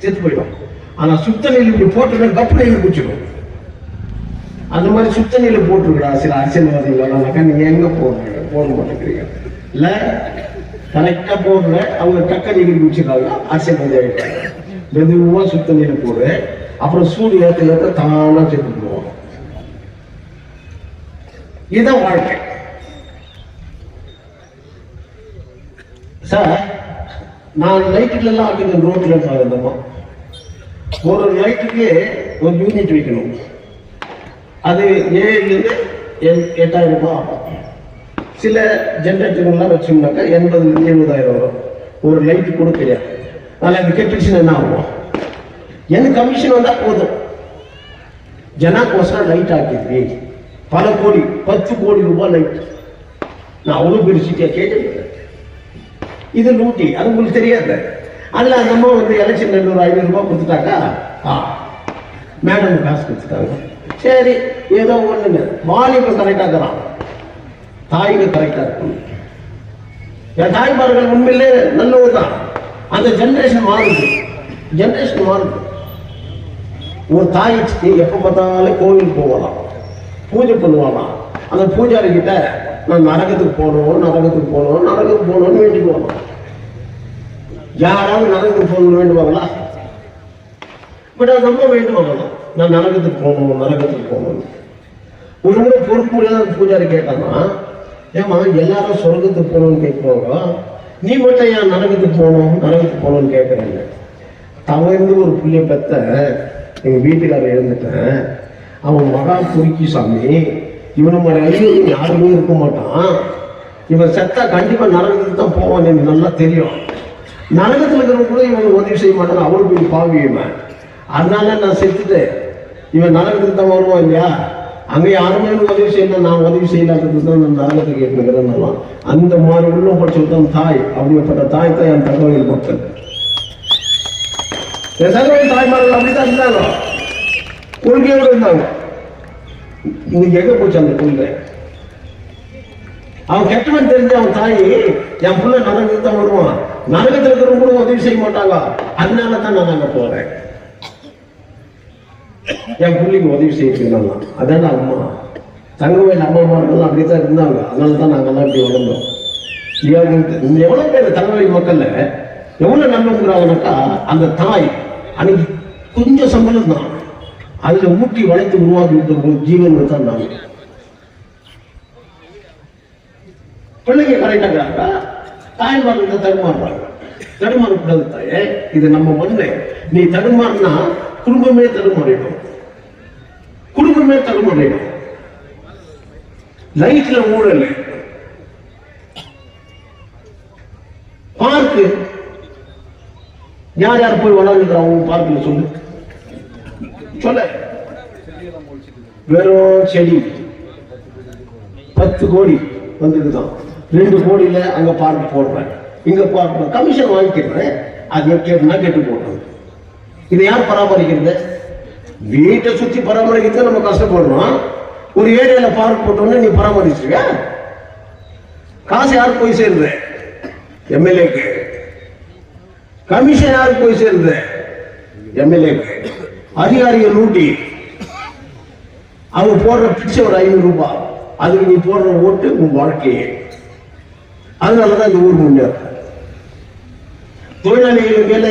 Speaker 4: செத்து போயிடும். ஆனா சுத்தணியில் இப்படி போட்டோன்னா கப்பல எகிரி குச்சிடும். அந்த மாதிரி சுத்தணியில் போட்டுருக்கா சில அரசியல்வாதிகளாக்கா நீங்க எங்க போடுறீங்க? போட மாட்டேங்கிறீங்க இல்ல, கரெக்டா போடுற அவங்க டக்க எகிரி குச்சிருக்காங்க, அரசியல்வாதி ஆகிட்டாங்க. மெதுவா சுத்தணியில் போடு, அப்புறம் சூடு ஏற்ற ஏற்ற தானா செத்து போடுவோம். இதுதான் வாழ்க்கை சார். நான் லைட்டுல எல்லாம் ஆக்கின ரோட்ல இருந்தோமா, ஒரு லைட்டுக்கு ஒரு யூனிட் வைக்கணும். அது 7,000 to 8,000 ரூபாய் ஆகும். சில ஜென்ரேட்டர்லாம் வச்சோம்னாக்கா 80,000 to 70,000 வரும். ஒரு லைட்டு கூட கிடையாது. அதனால அது கெட்டுச்சுன்னா என்ன ஆகும்? எனக்கு கமிஷன் வந்தா போதும். ஜனாக்கோசரம் லைட் ஆக்கிது பல கோடி, 10 கோடி ரூபாய் லைட். நான் அவ்வளவு பெரிய சிட்டியா கேட்டேன். இது லூட்டி, அது உங்களுக்கு தெரியாது. அதுல நம்ம எலெக்ஷன் 500 ரூபாய் கொடுத்துட்டாக்கா மேடம் காசு கொடுத்துட்டாங்க. சரி ஏதோ ஒண்ணுங்க, வாலிபம் கரெக்டா இருக்கிறான், தாய்க்கு கரெக்டா இருக்கணும். என் தாய்மார்கள் உண்மையிலே நல்லவர் தான். அந்த ஜெனரேஷன் மாறுது, ஜெனரேஷன் மாறுது. ஒரு தாய் எப்ப பார்த்தாலும் கோவில் போகலாம், பூஜை பண்ணுவாங்களாம். அந்த பூஜாரி கிட்ட நான் நரகத்துக்கு போகணும் நரகத்துக்கு போகணும் நரகத்துக்கு போகணும்னு வேண்டிக்குவாங்க. யாராவது நரகத்துக்கு போகணும்னு வேண்டுவாங்களா? பட் அது ரொம்ப வேண்டுவாங்க, நான் நரகத்துக்கு போகணும் நரகத்துக்கு போகணும். ஒரு முறை பொறுப்புடைய பூஜாரி கேட்டாங்கன்னா, ஏமா எல்லாரும் சொர்க்கத்துக்கு போகணும்னு கேட்குவாங்க, நீ மட்டும் ஏன் நரகத்துக்கு போகணும்னு கேட்குறேங்க. தவறு ஒரு புள்ளிய பெத்த எங்க வீட்டுக்காரர் எழுந்துட்டேன். அவன் மகா பொறுக்கி சாமி, இவனை மாதிரி அழிவு யாருமே இருக்க மாட்டான். இவன் செத்தா கண்டிப்பா நரகத்துக்கு தான் போவான், எனக்கு நல்லா தெரியும். நரகத்துல இருக்கிறவங்க கூட இவன் உதவி செய்ய மாட்டான், அவளுக்கு போய் பாவியுவன். அதனால நான் செத்துட்டு இவன் நரகத்துக்கு தான் வருவான் இல்லையா? அங்கே யாருமே உதவி செய்யணும், நான் உதவி செய்யலாதது தான் நான் நரகத்துக்கு கேட்டுக்கிறேன். அந்த மாதிரி உள்ள படிச்சுதான் தாய். அப்படிப்பட்ட தாய் தான் என் தகவல் மக்கள். என் தகவல் தாய்மார்கள் அப்படித்தான் இருந்தாங்க, கொள்கையோடு இருந்தாங்க. இன்னைக்கு எங்க போச்சு அந்த கொள்கை? அவன் கெட்டவன் தெரிஞ்ச அவன் தாய், என் பிள்ளை நரகத்துக்கு தான் வருவான், நரகத்தில் இருக்கிறவங்க கூட உதவி செய்ய மாட்டாங்க, அதனால தான் நான் அங்க போறேன், என் பிள்ளைக்கு உதவி செய்யலாம். அதான் அம்மா தங்கவேல் அம்மாமார்கள் அப்படித்தான் இருந்தாங்க. அதனால தான் நாங்கெல்லாம் இப்படி வளர்ந்தோம். எவ்வளவு பேர் தங்கவேல் மக்கள்ல எவ்வளவு நல்லவங்கிறாங்கனாக்கா, அந்த தாய் அன்னைக்கு கொஞ்சம் சம்பளம் தான், அதுல ஊட்டி வளைத்து உருவாக்கி விட்ட ஜீவன் தான் நாங்க. பிள்ளைங்க கரெக்டாங்க, தாய்மார்கள் தடுமாறுறாங்க. தடுமாறக்கூடாது தாயே, இது நம்ம மண்ணு. நீ தடுமாறினா குடும்பமே தடுமாறிடும், குடும்பமே தடுமாறிடும். லைட்ல ஊழல், பார்க்கு யார் யார் போய் விளையாண்டுக்கிறாங்க பார்க்கல சொல்லு சொல்ல. வெறும் செடி 10 கோடி வந்துட்டுதான், 2 கோடியில அங்க பார்க்க போடுறேன், இங்க பார்க்க கமிஷன் வாங்கிக்கிறேன். அது கேட்டுனா கேட்டு போடுறேன். இதை யார் பராமரிக்கிறது? வீட்டை சுத்தி பராமரிக்கிறது நம்ம கஷ்டப்படுறோம். ஒரு ஏரியால பார்க் போட்டோம்னா நீ பராமரிச்சிருக்க, காசு யாருக்கு போய் சேருது? எம்எல்ஏக்கு, கமிஷன் யாருக்கு போய் சேருது? எம்எல்ஏக்கு. அதிகாரிகள் லூட்டி அவங்க போடுற பிச்சை ஒரு 500 ரூபாய், அதுக்கு நீ போடுற ஓட்டு உன் வாழ்க்கையே. அதனாலதான் இந்த ஊர் முன்னேறும். தொழிலாளிகள் மேல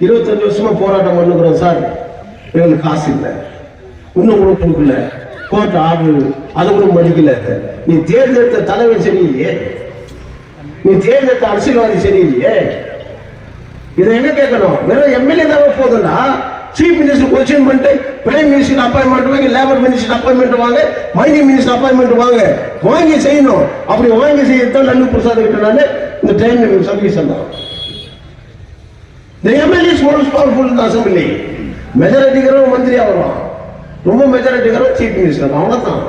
Speaker 4: 25 வருஷமா போராட்டம் பண்ணுகிறோம் சார், எங்களுக்கு காசு இல்லை, இன்னும் கூட கொடுக்கல, கோர்ட் ஆர்டர் அதை கூட மதிக்கல. நீ தேர்ந்தெடுத்த தலைவர் சரியில்லையே, நீ தேர்ந்தெடுத்த அரசியல்வாதி சரியில்லையே. இதை என்ன கேட்கணும்? வெறும் எம்எல்ஏ தான் போதும்னா சீஃப் மினிஸ்டர் கொஸ்டின் பண்ணிட்டு பிரைம் மினிஸ்டர் அப்பாயின்மெண்ட் வாங்க, லேபர் மினிஸ்டர் அப்பாயின்மெண்ட் வாங்க, மைனிங் மினிஸ்டர் அப்பாயின்மெண்ட் வாங்கி செய்யணும். அப்படி வாங்கி செய்யத்தான் லல்லு பிரசாத் கிட்ட நான் இந்த ட்ரெயின் சர்வீஸ் எல்லாம். The MLA is most powerful in the assembly. Majority கரோ மந்திரி ஆகலாம், ரொம்ப மெஜாரிட்டி கரோ சீஃப் மினிஸ்டர், அவ்வளவுதான்.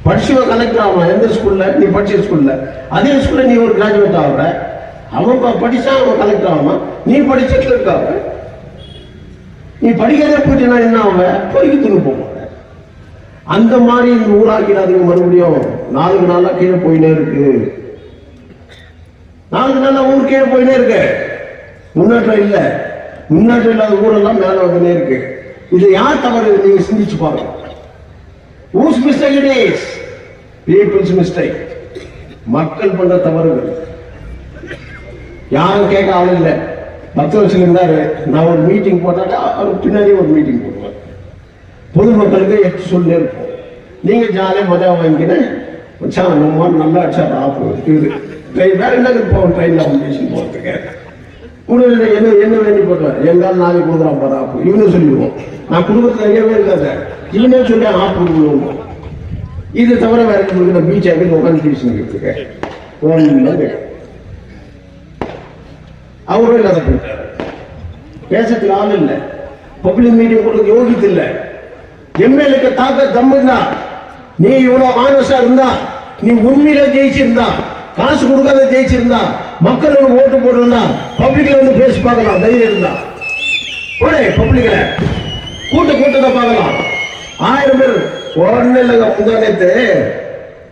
Speaker 4: படிச்சுவ கலெக்டர் ஆகலாம். எந்த ஸ்கூல்ல? நீ படிச்ச ஸ்கூல்ல, அதே ஸ்கூல்ல நீ ஒரு கிராஜுவேட் ஆகுற. அவன் படிச்சா அவன் கலெக்டர் ஆகலாம், நீ படிச்ச கிளர்க் ஆகுற. நீ படிக்காத போயிட்டா என்ன ஆகுவ? பொறுக்கி துணி போக. அந்த மாதிரி இந்த ஊராக்கிறாதீங்க. மறுபடியும் நாளுக்கு நாளா கீழே போயினே இருக்கு. நாளுக்கு நாளா ஊர் கீழே போயினே இருக்கு. முன்னேற்றம் இல்லை. முன்னேற்றம் இல்லாத ஊரெல்லாம் மேல வந்துனே இருக்கு. இது யார் தவறு? நீங்க சிந்திச்சு பாருங்க. Whose mistake it is? People's mistake. மக்கள் பண்ற தவறுகள். யாரும் கேட்க ஆள் இல்லை. 10 வருஷம் இருந்தாரு. நான் ஒரு மீட்டிங் போட்டாக்கா அவர் பின்னாடி ஒரு மீட்டிங் போடுவார். பொதுமக்களுக்கு எடுத்து சொல்லி இருப்போம். நீங்க ஜாலியா மஜா வாங்கிக்கின்னு நம்ம நல்லா அடிச்சா இது வேற என்ன போவோம். ட்ரெயின்ல பேசி போறதுக்கு என்ன வேண்டி போடுவார்? எங்காலும் நாளைக்கு கொடுக்குறான் பாரு ஆப்பு. இவனே சொல்லிடுவோம். நான் குடும்பத்தில் எங்கேயுமே இருக்காது, இவனே சொல்லி ஆப்பு கொடுக்கணும். இது தவிர வேற கொடுக்குற பீச் ஆகி உட்காந்து பேசினதுக்கு அவரும் இல்லாத போயிட்டார். பேசத்துக்கு ஆள் இல்லை. பப்ளிக் மீட்டிங் கொடுக்க யோகித்து இல்லை. எம்எல்ஏக்கு தாக்க தம்முன்னா நீ இவ்வளவு ஆனஸ்டா இருந்தா, நீ உண்மையில ஜெயிச்சிருந்தா, காசு கொடுக்காத ஜெயிச்சிருந்தா, மக்கள் ஓட்டு போடுறா, பப்ளிக்ல வந்து பேசி பார்க்கலாம். தைரியம் இருந்தா போடே பப்ளிக்ல கூட்டத்தை பார்க்கலாம். 1000 பேர் உடனே இல்லைங்க. முந்தானத்து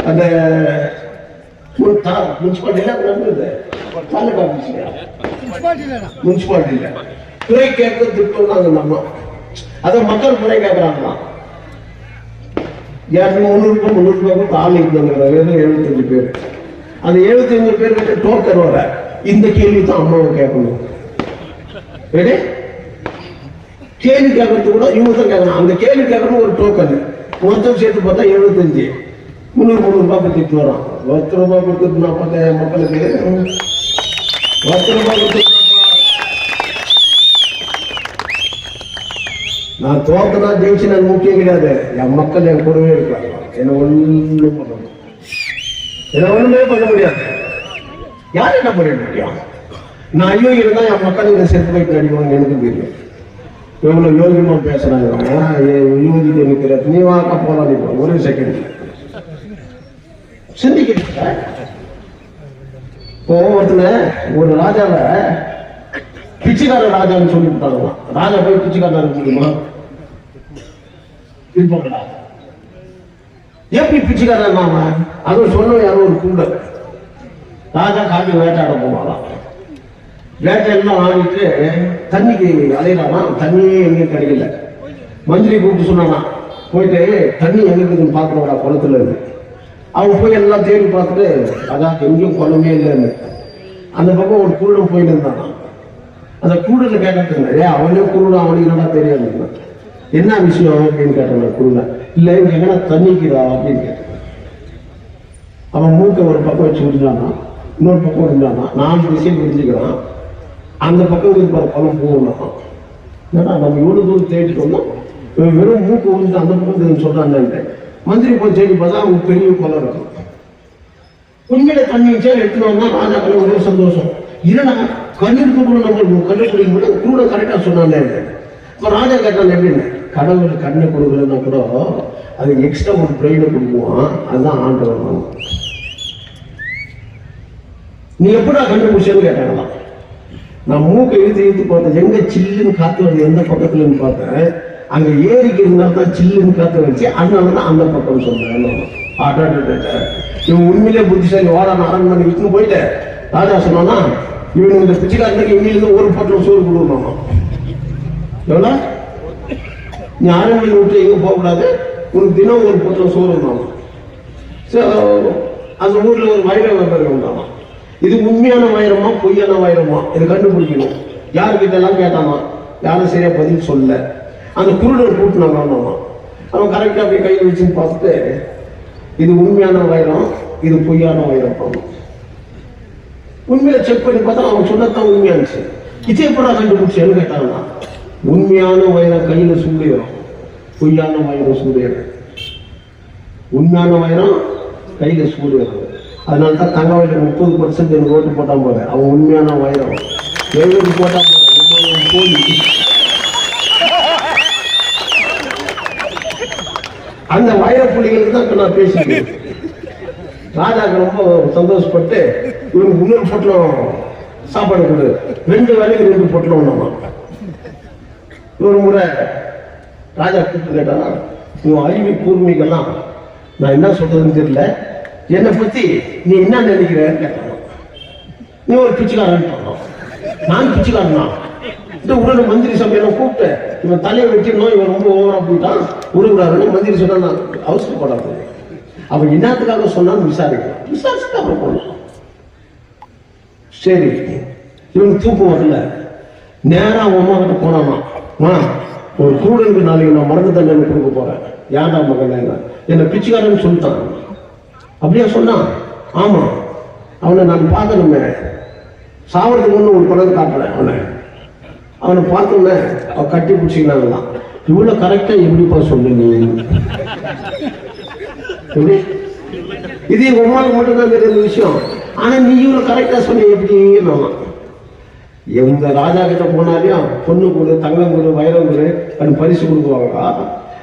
Speaker 4: அந்த முனிசிபாலிட்டியில துறை கேட்க திட்டம் நம்ம அத மக்கள் துறை கேட்கறாங்களா? 200 ரூபாய்க்கு ஆள் இருந்தாங்க. 75 பேர். அந்த 75 பேருக்கு டோக்கன் வர இந்த கேள்வி தான் அம்மாவை கேட்கணும். கேள்வி கேட்கறது கூட இவங்க தான் கேட்கணும். அந்த கேள்வி கேட்கணும் ஒரு டோக்கன் மொத்தம் சேர்த்து பார்த்தா 75 300 ரூபாய் கொடுத்துட்டு வரோம். 10 ரூபாய் கொடுத்துட்டு 40,000 மக்களுக்கு 10 ரூபாய் கொடுத்து நான் தோக்கனா ஜெயிச்சு நான் முக்கியம் கிடையாது. என் மக்கள் என் கூடவே இருக்காங்க. என்ன ஒண்ணுமே பண்ண முடியாது. யார் என்ன பண்ண முடியும்? நான் ஐயோ இருந்தா என் மக்களுக்கு செத்து போயிட்டு அடிவாங்க. எனக்கு தெரியும் எவ்வளவு யோகியமா பேசுறாங்க. யோகிக்கு எனக்கு தெரியாது. நீ வாக்க போலாம். நீ ஒரே செகண்ட் சிந்திக்க. ஒருத்தன ஒரு ராஜாவை பிச்சைக்கார ராஜான்னு சொல்லிவிட்டாங்க. ராஜா போய் பிச்சைக்காரா இருக்க முடியுமா? எப்படி பிச்சைக்காரன் நாம? அதுவும் சொன்ன யாரும் ஒரு கூட ராஜா காட்டி வேட்டையாட போவாராம். வேட்டையெல்லாம் ஆடிட்டு தண்ணிக்கு அலையிறானா. தண்ணியே எங்கேயும் கிடைக்கல. மந்திரி கூப்பிட்டு சொன்னானா, போயிட்டு தண்ணி எங்க இருக்குதுன்னு பாக்குறவடா குளத்துல இருக்கு. அவங்க போய் எல்லாம் தேடி பார்த்துட்டு அதான் எங்கேயும் குளமே இல்லைன்னு அந்த பக்கம் ஒரு குருடன் போயிட்டு இருந்தானா. அந்த குருடனை கேட்கறது அவனே குருடன், அவனுக்கு நல்லா தெரியாது. என்ன விஷயம் அப்படின்னு கேட்டாங்க குருடன். இல்லை இங்க எங்கன்னா தண்ணிக்குதா அப்படின்னு கேட்டான். அவன் மூக்க ஒரு பக்கம் வச்சு விடுறானா, இன்னொரு பக்கம் விடுறானா. 4 திசையில் விரிஞ்சுக்கிறான். அந்த பக்கம் இருப்பார் குளம் போகணும். ஏன்னா நம்ம இவ்வளவு தூரம் தேடிட்டு வந்தோம், வெறும் மூக்கு விழுந்து அந்த பக்கம் சொல்றான்னு மந்திரி போய் தேடி பார்த்தா அவங்க பெரிய குளம் இருக்கும். உண்மையில தண்ணி வச்சா எடுத்துட்டு வந்தா ராஜாக்கள் ஒரே சந்தோஷம். இல்லைன்னா கண்ணீருக்கு கூட நம்ம கண்டுபிடிக்க முடியும். கூட கரெக்டா சொன்னாங்க. இப்போ ராஜா கேட்டாங்க எப்படின்னு, கடவுள் கண்ணை கொடுக்கலன்னா கூட அதுக்கு எக்ஸ்ட்ரா ஒரு பிரெயினை கொடுக்குவான். அதுதான் ஆண்டவர். நீ எப்படா கண்டுபிடிச்சேன்னு கேட்டாங்களாம். நான் மூக்கை இழுத்து பார்த்தேன். எங்க சில்லுன்னு காத்து வருது எந்த பக்கத்துலன்னு பார்த்தேன். அங்க ஏரிக்கு இருந்தால்தான் சில்லுன்னு காத்து வந்துச்சு. அதனாலதான் அந்த பக்கம் சொன்னேன். இவன் உண்மையிலே புத்திசாலி. வாடா அரண்மனை விட்டுன்னு போயிட்டு ராஜா சொன்னா இவனுக்கு இந்த பிச்சைக்காரனுக்கு இன்னிலிருந்து ஒரு பொட்டலம் சோறு கொடுக்கணும். எவ்வளோ? நீ ஆரம்பி விட்டு எங்க போகக்கூடாது, உனக்கு தினம் ஒரு பொட்டலம் சோறு இருந்தாலும். அந்த ஊர்ல ஒரு வைர வியாபாரி உண்டானா, இது உண்மையான வைரமா பொய்யான வைரமா இதை கண்டுபிடிக்கணும். யாருக்கிட்ட எல்லாம் கேட்டானா, யாரும் சரியா பதில் சொல்ல. அந்த குருடர் கூட்டினாங்க. அவன் கரெக்டா போய் கையில் வச்சுன்னு பார்த்துட்டு இது உண்மையான வைரம், இது பொய்யான வைரம். உண்மையில செக் பண்ணி பார்த்தா அவன் சொன்னதான் உண்மையானுச்சு. இதே போல கண்டுபிடிச்சேன்னு கேட்டாங்கன்னா, உண்மையான வைரம் கையில சூடிடும், பொய்யான வைரம் சூடிடும். உண்மையான வைரம் கையில சூடிடும். அதனாலதான் தங்க வைரம் 30% எனக்கு ஓட்டு போட்டா போற. அவன் உண்மையான வைரம் 70 போட்டா போற போலி. அந்த வைர புலிகளுக்கு தான் இப்ப நான் பேசிக்கிறேன். ராஜாக்கு ரொம்ப சந்தோஷப்பட்டு இவனுக்கு இன்னொரு பொட்டலம் சாப்பாடு கொடு, 2 வேலைக்கு 2 பொட்டலம் ஒண்ணாமா. ஒரு முறை ராஜா கூப்பிட்டு கேட்டானா, உன் அறிவு கூர்மைகள்லாம் நான் என்ன சொல்றதுன்னு தெரியல, என்னை பத்தி நீ என்ன நினைக்கிறேன்னு கேட்டானா. நீ ஒரு பிச்சைக்காரன். நான் பிச்சைக்காரனா? உடனே மந்திரி சபையெல்லாம் கூப்பிட்டு இவன் தலையை வெட்டிடணும், இவன் ரொம்ப ஓவரா போயிட்டான் உருகுறாருன்னு மந்திரி சொன்னா நான் அவசரப்படாது. அவன் என்னத்துக்காக சொன்னான்னு விசாரிக்கலாம். விசாரிச்சுட்டு அப்புறம் போடலாம். சரி, இவனுக்கு தூக்கம் வரல. நேரா அவன் அம்மா கிட்ட போனானா, ஒரு கூடலுக்கு நாளைக்கு நான் மருந்து தண்டனை கொடுக்க போறேன். ஏன்டா மகன் என்ன பிச்சைக்காரன்னு சொல்லிட்டான். அப்படியே சொன்னான். ஆமா, அவனை நான் பார்க்கணுமே, சாவறதுக்கு ஒண்ணு ஒரு குழந்தை காட்டுறேன். அவனை பார்த்தோன்னே அவன் கட்டி பிடிச்சிக்கலாம். இவ்வளவு கரெக்டா எப்படிப்பா சொல்லுங்க? எப்படி இது உமாவுக்கு மட்டும்தான் தெரிஞ்ச விஷயம். ஆனா நீ இவ்வளவு கரெக்டா சொன்ன எப்படி? எந்த ராஜா கிட்ட போனாலையும் பொண்ணு கொடு, தங்கம் கொடு, வைரம் கொடு அப்படின்னு பரிசு கொடுக்குவாங்களா?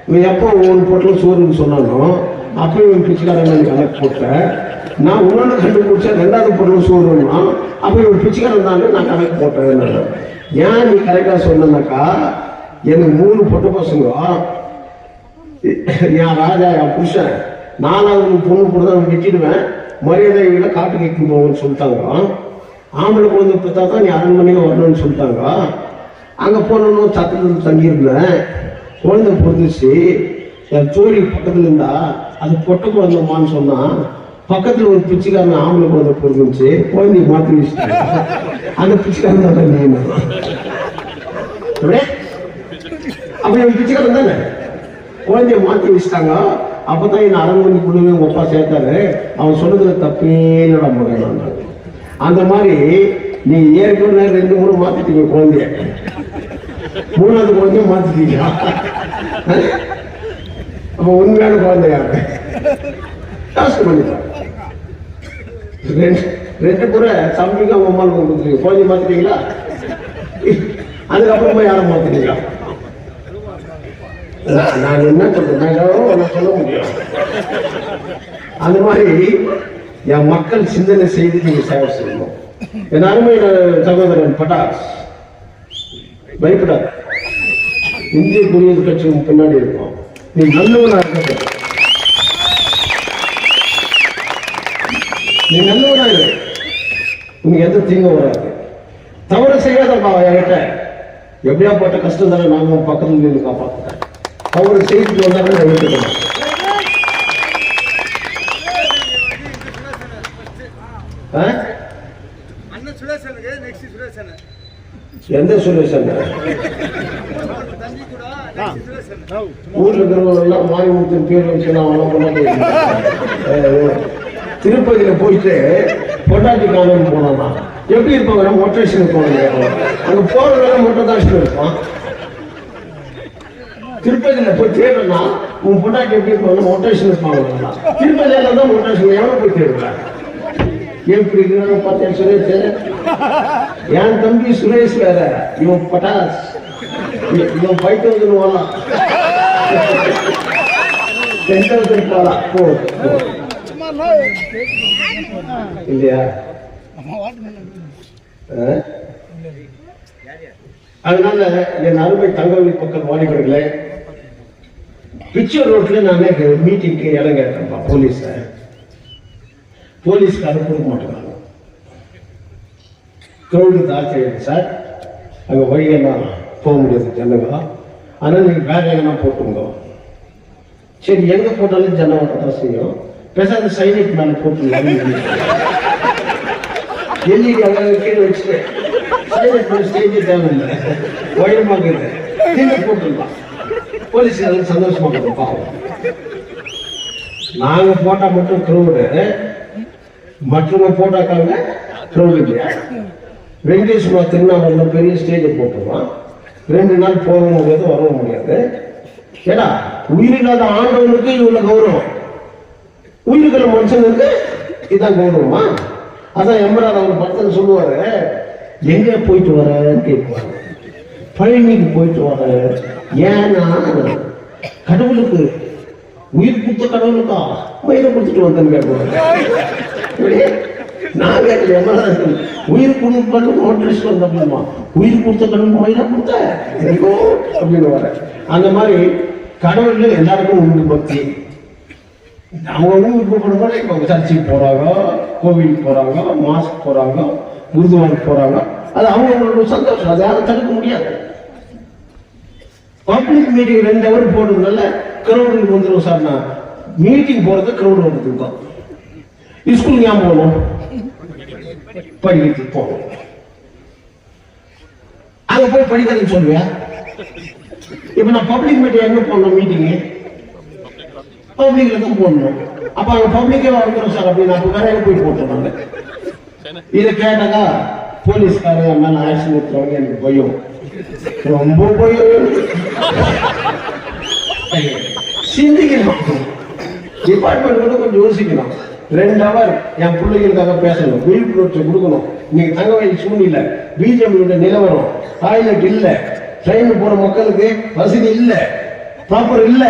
Speaker 4: இவன் எப்போ ஒவ்வொரு பொட்டலும் சோறுன்னு சொன்னாலும் அப்போ இவன் பிச்சைக்காரன் கணக்கு போட்டேன். நான் உன்னோட கண்டுபிடிச்சேன் 2வது பொருள் சோறுன்னா அப்போ இவன் பிச்சைக்காரன் தானே நான் கணக்கு போட்டேன். ஏன் நீ கரெக்டா சொன்னாக்கா, எனக்கு 3 பொட்டு பசங்க, என் ராஜா என் புருஷன், 4வது பொண்ணு கூட தான் வெட்டிடுவேன், மரியாதைகளை காட்டு கேட்கும் போவோம்னு சொல்லிட்டாங்க. ஆம்பளை குழந்தை பார்த்தா தான் நீ அரண்மனைக்கு வரணும்னு சொல்லிட்டாங்க. அங்க போனோன்னு சத்திரத்தில் தங்கியிருந்தேன். குழந்தை பிறந்துச்சு. என் தோழி பக்கத்துல இருந்தா அது பொட்டை குழந்தைமான்னு சொன்னா, பக்கத்துல ஒரு பிச்சைக்காரன் ஆம்பளை குழந்தை பிறந்துச்சு, குழந்தைய மாத்தி வச்சுட்டாங்க. அந்த பிச்சைக்காரன் தான் நீ அப்படி பிச்சைக்காரன் தானே குழந்தைய மாத்தி வச்சுட்டாங்க. அப்பதான் என் அரண்மனைக்குள்ளவே உங்க அப்பா சேர்த்தாரு. அவன் சொல்றதுல தப்பே நடமுறை. அந்த மாதிரி நீ ஏற்கனவே 2 முறை மாத்திட்டீங்க குழந்தைய, 3வது குழந்தைய மாத்திட்டீங்க. அப்ப உண்மையான குழந்தை யாரு? டாஸ்க் பண்ணிட்டாங்க. 2 முறை தம்பிக்கு அவங்க அம்மாவுக்கு கொடுத்துருக்கீங்க, குழந்தைய மாத்திட்டீங்களா? அதுக்கப்புறமா யாரை மாத்திட்டீங்களா? நான் என்ன சொல்றேன் சொல்ல முடியும். அந்த மாதிரி என் மக்கள் சிந்தனை செய்து நீங்க சேவை செய்யணும். என் அருமை சகோதரன் பட்டாஸ் பயப்படாது. இந்திய குடியரசு கட்சி பின்னாடி இருக்கும். நீ நல்லவனா இருக்க, நீ நல்லவனா இரு, உனக்கு எந்த தீங்கும் வராது. தவறு செய்யாதப்பா என்கிட்ட, எப்படியா போட்ட கஷ்டம் தானே நானும் பக்கத்துல இருந்து காப்பாற்றுறேன். தவறு செய்துட்டு வந்தாலும் நான் எடுத்துக்கிறேன். எந்த சுரேஷன்? ஊர்ல இருக்கிறவங்க எல்லாம் மாரிமுத்தின் பேர் வச்சுக்கலாம். திருப்பதியில போயிட்டு பொட்டாட்டி காலம் போனா எப்படி இருப்பாங்க? மொட்டேஷனுக்கு போனாங்க. அங்க போறதுனால மொட்டை இருப்பான். திருப்பதியில போய் தேடுனா உன் பொட்டாட்டி எப்படி இருப்பாங்க? மொட்டேஷன் இருப்பாங்க. திருப்பதியில தான் மொட்டேஷன். எவ்வளவு போய் தேடுவேன்? எப்படி பார்த்தேன் சுரேஷ், என் தம்பி சுரேஷ் வேற, இவன் பட்டாஸ், இவன் 5000 வரலாம், 10,000 போகலாம். இல்லையா? அதனால என் அருமை தங்கவழி பக்கம் வாலிபர்களே, பிச்சர் ரோட்ல நான் மீட்டிங்க்கு இடம் கேட்டேன்ப்பா. போலீஸ்க்கு அனுப்ப மாட்டேங்கிறாங்க. க்ரௌடு ஜாஸ்தி ஆகிடுது சார், அங்கே வழியெல்லாம் போக முடியாது ஜனங்க, ஆனால் நீங்கள் வேற எங்கன்னா போட்டுங்க. சரி, எங்கே போட்டாலும் ஜனம் தான் செய்யும், பேசாத சைலண்ட் மேலே போட்டுடலாம். எல்இடி அங்கே கீழே வச்சுட்டு சைலண்ட் மேலே ஸ்டேஜே தேவையில்லை, உயரமாக இல்லை, கீழே போட்டுடலாம். போலீஸ் எல்லாம் சந்தோஷமாக இருக்கும். நாங்கள் போட்டால் மட்டும் க்ரௌடு, மற்றவங்க போட்டாக்காங்க க்ரௌடு இல்லையா? வெங்கடேஸ்வரா திருநாவூர்ல பெரிய ஸ்டேஜை போட்டுருவான், 2 நாள் போக முடியாது, வர முடியாது. ஏன்னா உயிரில்லாத ஆண்டவனுக்கு இவ்வளவு கௌரவம், உயிருக்கிற மனுஷனுக்கு இதான் கௌரவமா? அதான் எம்பரார் அவர் படத்தில் சொல்லுவாரு, எங்க போயிட்டு வரன்னு கேட்குவாங்க. பழனிக்கு போயிட்டு வர. ஏன்னா கடவுளுக்கு உயிர் கொடுத்த கடவுளுக்கா மயிரை கொடுத்துட்டு வந்தேன்னு கேட்குவாங்க. நான் கேட்கல, எம்பரார் உயிர் கொடுத்து மோட்டரிஸ்ட் வந்தோம்மா, உயிர் கொடுத்த கடவுள் மயிரை கொடுத்த எங்கோ அப்படின்னு வர. அந்த மாதிரி கடவுள் எல்லாருக்கும் உண்டு பக்தி. அவங்க விருப்பப்படுறவங்க இப்போ சர்ச்சுக்கு போறாங்க, கோவிலுக்கு போறாங்க, மாஸ்க் போறாங்க, குருதுவாருக்கு போறாங்க, அது அவங்களோட சந்தோஷம், அதை யாரும் தடுக்க முடியாது. பப்ளிக் மீட்டிங் 2 hour போடுறதுனால கிரௌடு வந்துடும் சார். நான் மீட்டிங் போறது கிரௌடு வந்துட்டு தான். ஸ்கூல் ஞாபகம் போகணும், படிக்கிறதுக்கு போகணும், அங்க போய் படிக்கிறதுன்னு சொல்லுவேன். இப்ப நான் பப்ளிக் மீட்டிங் எங்க போடணும்? மீட்டிங்கு பப்ளிக்ல தான் போடணும். அப்ப அவங்க பப்ளிக்கே வந்துடும் சார் அப்படின்னு அப்ப வேற எங்க போய் போட்டுருவாங்க. இதை கேட்டாக்கா போலீஸ்காரங்க மேல ஆக்ஷன் எடுத்துறவங்க எனக்கு பயம், ரொம்ப பயம். சிந்திக்கணும், டிபார்ட்மெண்ட் கூட கொஞ்சம் யோசிக்கணும். 2 hour என் பிள்ளைகளுக்காக பேசணும், விழிப்புணர்ச்சி கொடுக்கணும். இன்னைக்கு தங்க வயல் சூழ்நிலை, பிஜேபியோட நிலவரம், டாய்லெட் இல்ல, ட்ரெயின் போற மக்களுக்கு வசதி இல்ல, ப்ராப்பர் இல்ல.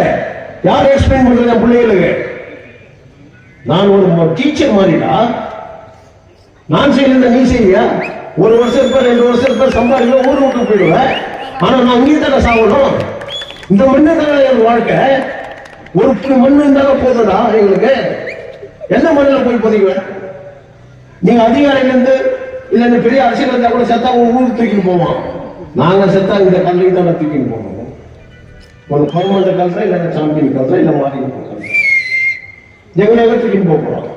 Speaker 4: யார் எக்ஸ்பிளைன் பண்றது என் பிள்ளைகளுக்கு? நான் ஒரு டீச்சர் மாதிரிடா, நான் செய்யல நீ செய்வியா? 1 வருஷம் இருப்ப, 2 வருஷம் இருப்ப, சம்பாதிக்க ஊர் விட்டு போயிடுவேன். ஆனா நான் அங்கேயே தானே சாகணும். இந்த மண்ணு தானே என் வாழ்க்கை. ஒரு மண்ணு இருந்தாலும் போதுடா எங்களுக்கு. என்ன மண்ணில் போய் பதிக்குவேன்? நீங்க அதிகாரில இருந்து இல்ல இந்த பெரிய அரசியல் இருந்தா கூட செத்தா ஊருக்கு தூக்கிட்டு போவான். நாங்க செத்தா இந்த கல்லைக்கு தானே தூக்கிட்டு போவோம். ஒரு பர்மனண்ட் கல்றா இல்ல சாம்பியன் கல்றா இல்ல மாறி எங்களையாவது தூக்கிட்டு போறோம்.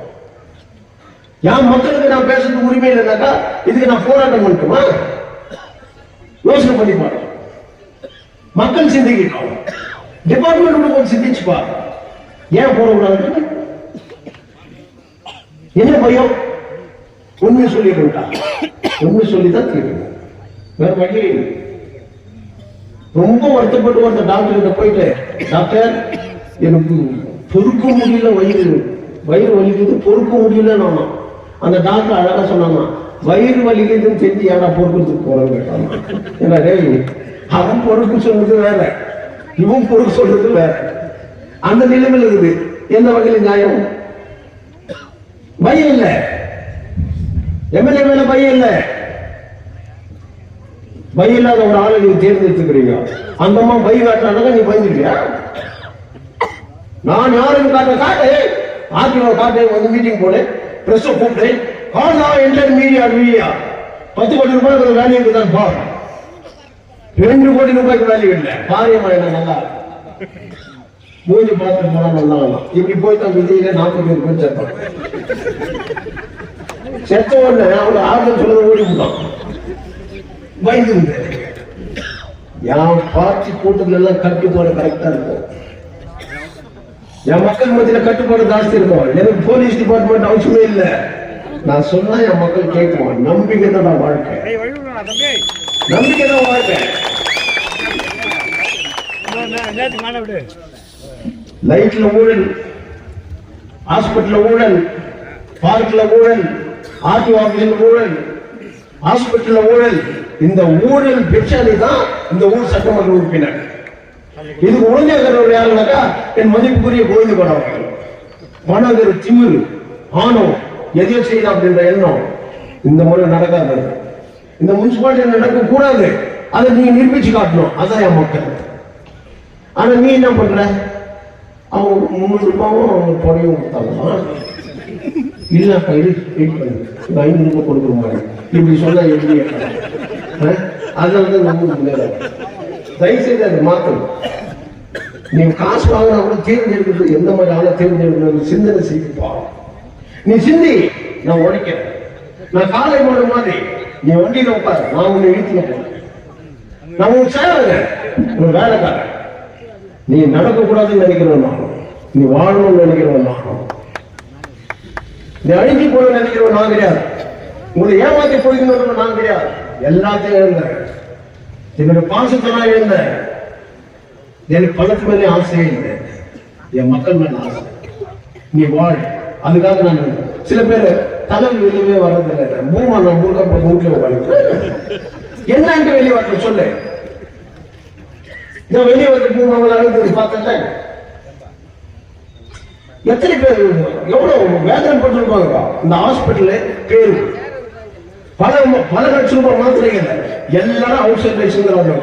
Speaker 4: என் மக்களுக்கு நான் பேசுறதுக்கு உரிமை இல்லைனாக்கா இதுக்கு நான் போராட்டம் பண்ணட்டுமா? யோசனை பண்ணி பாரு. மக்கள் சிந்திக்கணும், டிபார்ட்மெண்ட் கூட கொஞ்சம் சிந்திச்சு பாரு. ஏன் போடக்கூடாது? என்ன பயம்? உண்மை சொல்லிட்டா, உண்மை சொல்லிதான் தீர்க்கணும், வேற வழி. ரொம்ப வருத்தப்பட்டு அந்த டாக்டர் கிட்ட போயிட்டு, டாக்டர் எனக்கு பொறுக்க முடியல, வயிறு வலிக்குது, பொறுக்க முடியல. நானும் அந்த டாக்டர் அழகா சொன்னாங்க, வயிறு வலிக்குதுன்னு தெரிஞ்சு ஏடா பொறுக்கிறதுக்கு போறேன்னு கேட்டாங்க. ஏன்னா டேய், அவன் பொறுப்பு சொல்றது வேற, இவன் பொறுப்பு சொல்றது வேற. அந்த நிலைமையில் இருக்குது. எந்த வகையில நியாயம்? பயம் இல்ல, எம்எல்ஏ மேல பயம் இல்ல. பயம் இல்லாத ஒரு ஆளை நீங்க தேர்ந்தெடுத்துக்கிறீங்க. அந்த அம்மா பை காட்டுறாங்க, நீ பயந்துருக்கியா? நான் யாருன்னு காட்டு, ஆர்டிஓ காட்டு, வந்து மீட்டிங் போடு, பிரஸ் கூப்பிட்டு, கால் என்டர் மீடியா 10 கோடி ரூபாய் வேல்யூ இருக்குதான் பா. 2 கோடி ரூபாய்க்கு வேல்யூ இல்லை. பாரியமா என்ன நல்லா மூஞ்சி பார்த்து போனா நல்லா. இப்படி போய்தான் விஜயில 40 பேர் செத்தான். செத்த உடனே அவங்க ஆர்டர் சொல்றது ஓடி விட்டான். பயந்து என் பார்ட்டி கூட்டத்துல எல்லாம் கட்டுப்பாடு கரெக்டா இருக்கும். என் மக்கள் மத்தியில கட்டுப்பாடு ஜாஸ்தி இருக்கும். எனக்கு போலீஸ் டிபார்ட்மெண்ட் அவசியமே இல்லை. நான் சொன்னா என் மக்கள் கேட்குவான். நம்பிக்கை தான் வாழ்க்கை, நம்பிக்கை தான் வாழ்க்கை. லைட்ல ஊழல், ஹாஸ்பிட்டல்ல ஊழல், பார்க்ல ஊழல், ஆர்டிஓ ஆபீஸ்ல ஊழல், ஹாஸ்பிட்டல்ல ஊழல். இந்த ஊழல் பெற்றாலே தான் இந்த ஊர் சட்டமன்ற உறுப்பினர். இதுக்கு உடஞ்சாக்கிறவர் யாருனாக்கா என் மதிப்புக்குரிய கோவிந்த கொடவர்கள். பணகர் திமிரு, ஆணவம், எதையும் செய்யலாம் அப்படின்ற எண்ணம் இந்த முறை நடக்காது. இந்த முனிசிபாலிட்டி நடக்க கூடாது. அதை நீங்க நிரூபிச்சு காட்டணும். அதான் என் மக்கள். ஆனா நீ என்ன பண்ற? அவங்க 300 ரூபாயும் புடவையும் கொடுத்தாங்க. இல்ல 500 ரூபாய் கொடுக்குற மாதிரி இப்படி சொன்னா எப்படி? அதனால தான் முன்னேற. தயவுசெய்து அதை மாற்றணும். நீ காசு வாங்கினா கூட தேர்ந்தெடுக்கிறது எந்த மாதிரி ஆளை தேர்ந்தெடுக்கணும் சிந்தனை செய்துப்பா. நீ சிந்தி, நான் உழைக்கிறேன். நான் காலை மாடு மாதிரி நீ வண்டியில உட்காரு, நான் உன்னை இழுத்துல போறேன். நான் உனக்கு சேவைங்க, உன் வேலைக்காரன். நீ நடக்கக்கூடாதுன்னு நினைக்கிறவன் நான், நீ வாழணும்னு நினைக்கிறவன் நான், நீ அழிஞ்சு போட நினைக்கிறவன் நான் கிடையாது. உங்களை ஏமாத்தி போயிருந்தவன் நான் கிடையாது. எல்லாத்தையும் எழுந்தேன், என்னுடைய பாசத்தெல்லாம் எழுந்தேன். எனக்கு பணத்து மேலே ஆசையே இல்லை, என் மக்கள் மேல ஆசை. நீ வாழ், அதுக்காக நான். சில பேர் தலைவர் வெளியே வர்றதில்லை, மூமா நான் முழுக்க வீட்டுல உட்காந்து என்ன வெளியே வரணும் சொல்லு. இந்த வெளியே வந்து மூணு அழுது பார்த்தேன். எத்தனை பேர் எவ்வளவு வேதனை பட்டிருப்பாங்க இந்த ஹாஸ்பிட்டலு. பேரு பல லட்சம் ரூபாய் மாத்திரைகள் எல்லாரும் அவுட் சைட் வச்சுங்கிறாங்க.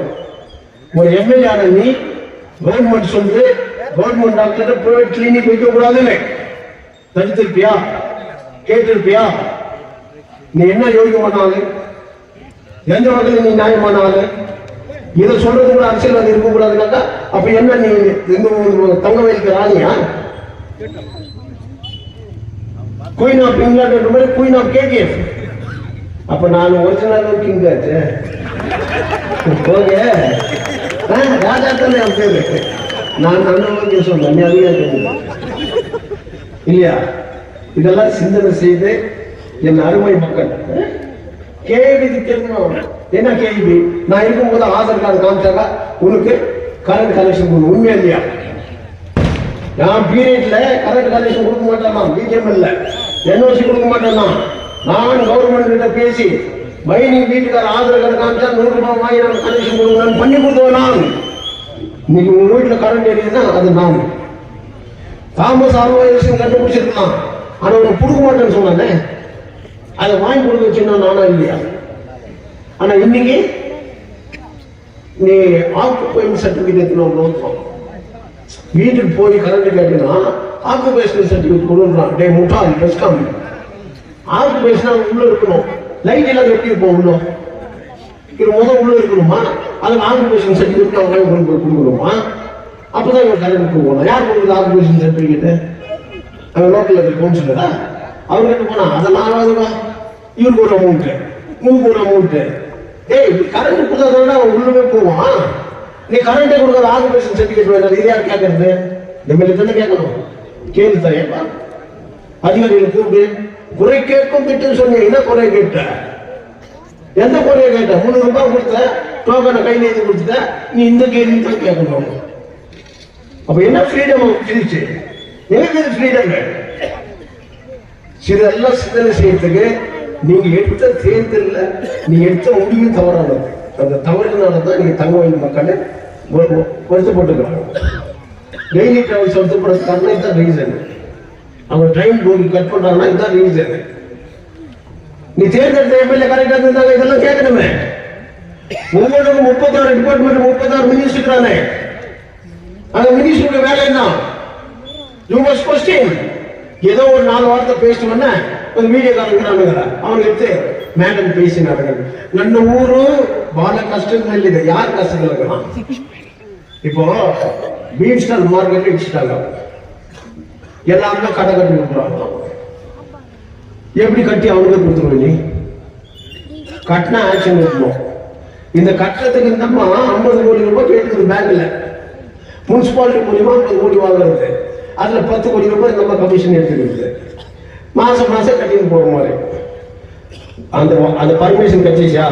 Speaker 4: ஒரு எம்எல்ஏ நீ கவர்மெண்ட் சொல்லு, கவர்மெண்ட் டாக்டர் பிரைவேட் கிளினிக் வைக்க கூடாதுன்னு தடுத்திருப்பியா? கேட்டிருப்பியா? நீ என்ன யோகிக்கமானாலும் எந்த வகையில் நீ நியாயமானாலும் இதை சொல்றது கூட அரசியல்வாதி இருக்கக்கூடாதுனாக்கா அப்ப என்ன நீ தங்க வயலுக்கு ராணியா? குயின் ஆஃப் இங்கிலாந்து மாதிரி குயின் ஆஃப் கேஜிஎஃப். அப்ப நான் ஒரிஜினல் கிங் ஆச்சு. ஓகே, ராஜா தானே என் பேரு. நான் நல்ல சொன்னேன், நீ அதிகம் இல்லையா? இதெல்லாம் சிந்தனை செய்து என் அருமை மக்கள் கேள்வி தெரியும். என்ன கேள்வி? நான் இருக்கும்போது ஆதார் கார்டு காமிச்சாக்கா உனக்கு கரண்ட் கனெக்ஷன் உண்மையா இல்லையா? நான் பீரியட்ல கரண்ட் கனெக்ஷன் கொடுக்க மாட்டேன்னா, பிஜிஎம்எல்ல என்ஓசி கொடுக்க மாட்டேன்னா, நான் கவர்மெண்ட் கிட்ட பேசி மைனிங் வீட்டுக்கார ஆதார் கார்டு காமிச்சா 100 ரூபாய் வாங்கி நான் கனெக்ஷன் கொடுங்க பண்ணி கொடுத்தோம். நான் இன்னைக்கு உங்க வீட்டுல கரண்ட் எரியுதுன்னா அது நான் தாமஸ் ஆல்வா கண்டுபிடிச்சிருக்கலாம். ஆனா உனக்கு கொடுக்க மாட்டேன்னு சொன்னானே, அதை வாங்கி கொடுக்க வச்சுன்னா நானா இல்லையா? ஆனா இன்னைக்கு நீ ஆக்குபேஷன் சர்டிபிகேட் வீட்டுக்கு போய் கரண்ட் கேட்டீங்கன்னா ஆக்குபேஷன் சர்டிபிகேட் கொடுக்குறான். டே முட்டாள் பெஸ்காம் ஆக்குபேஷன் உள்ள இருக்கணும். லைட் எல்லாம் எப்படி இருப்போம் உள்ள முதல் உள்ள இருக்கணுமா? அதுக்கு ஆக்குபேஷன் சர்டிபிகேட் வாங்கி கொடுக்கணுமா? அப்பதான் இவங்க கரண்ட் போகணும். யார் கொடுக்குறது ஆக்குபேஷன் சர்டிபிகேட்? அங்க லோக்கல் கவுன்சிலரா அவர்கிட்ட போனா அதை நாலாவதுவா இவருக்கு ஒரு அமௌண்ட், உங்களுக்கு ஒரு அமௌண்ட். ஏய், கரண்ட் கொடுத்தா அவன் உள்ளவே போவான். நீ கரண்டே கொடுக்காத ஆக்குபேஷன் சர்டிபிகேட் வேணும். இது யார் கேட்கறது? எம்எல்ஏ தானே கேட்கணும். கேள்வி தயப்பா அதிகாரிகளை கூப்பிட்டு குறை கேட்கும் திட்டம் சொன்னீங்க. என்ன குறை கேட்ட? எந்த குறையை கேட்ட? 300 ரூபாய் கொடுத்த டோக்கனை கையில் எழுதி கொடுத்துட்ட. நீ இந்த கேள்வி தான் கேட்கணும். அப்ப என்ன ஃப்ரீடம் பிரிச்சு எனக்கு ஃப்ரீடம்? இதெல்லாம் சிந்தனை செய்யறதுக்கு நீங்க எடுத்த தேர்தல்ல நீங்க எடுத்த முடிவு தவறானது. அந்த தவறுனாலதான் நீங்க தங்க வயல் மக்கள் வருத்தப்பட்டுக்கிறாங்க. டெய்லி டிராவல்ஸ் வருத்தப்படுறது காரணம் இதுதான் ரீசன். அவங்க ட்ரெயின் போகி கட் பண்றாங்கன்னா இதுதான் ரீசன். நீ தேர்தல் எம்எல்ஏ கரெக்டா இருந்தாங்க இதெல்லாம் கேட்கணுமே. ஒவ்வொருக்கும் 36 டிபார்ட்மெண்ட் 36 மினிஸ்டர் இருக்கிறானே. அந்த மினிஸ்டருடைய வேலை என்ன? You must question. ஏதோ ஒரு 4 வார்த்தை பேசினோன்னா ஒரு மீடியாக்காரங்க அவனுக்கு எடுத்து மேடம் பேசினாங்க. நம்ம ஊரு பால கஷ்டங்கள் இல்லை, யார் கஷ்டங்கள் இருக்கலாம்? இப்போ பீஃப் ஸ்டால் மார்க்கெட் வச்சுட்டாங்க, எல்லாருமே கடை கட்டி கொடுக்குறாங்க. எப்படி கட்டி அவனுக்கு கொடுத்துருவோம்? நீ கட்டினா ஆக்ஷன் எடுக்கணும். இந்த கட்டணத்துக்கு இந்தம்மா 50 கோடி ரூபாய் கேட்டுக்குது பேங்க்ல. முனிசிபாலிட்டி மூலியமா 50 கோடி வாங்குறது, அதுல 10 கோடி ரூபாய் நம்ம கமிஷன் எடுத்துக்கிறது. மாசம் மாசம் கட்டிட்டு போற மாதிரி அந்த பர்மிஷன் கிடைச்சிச்சா?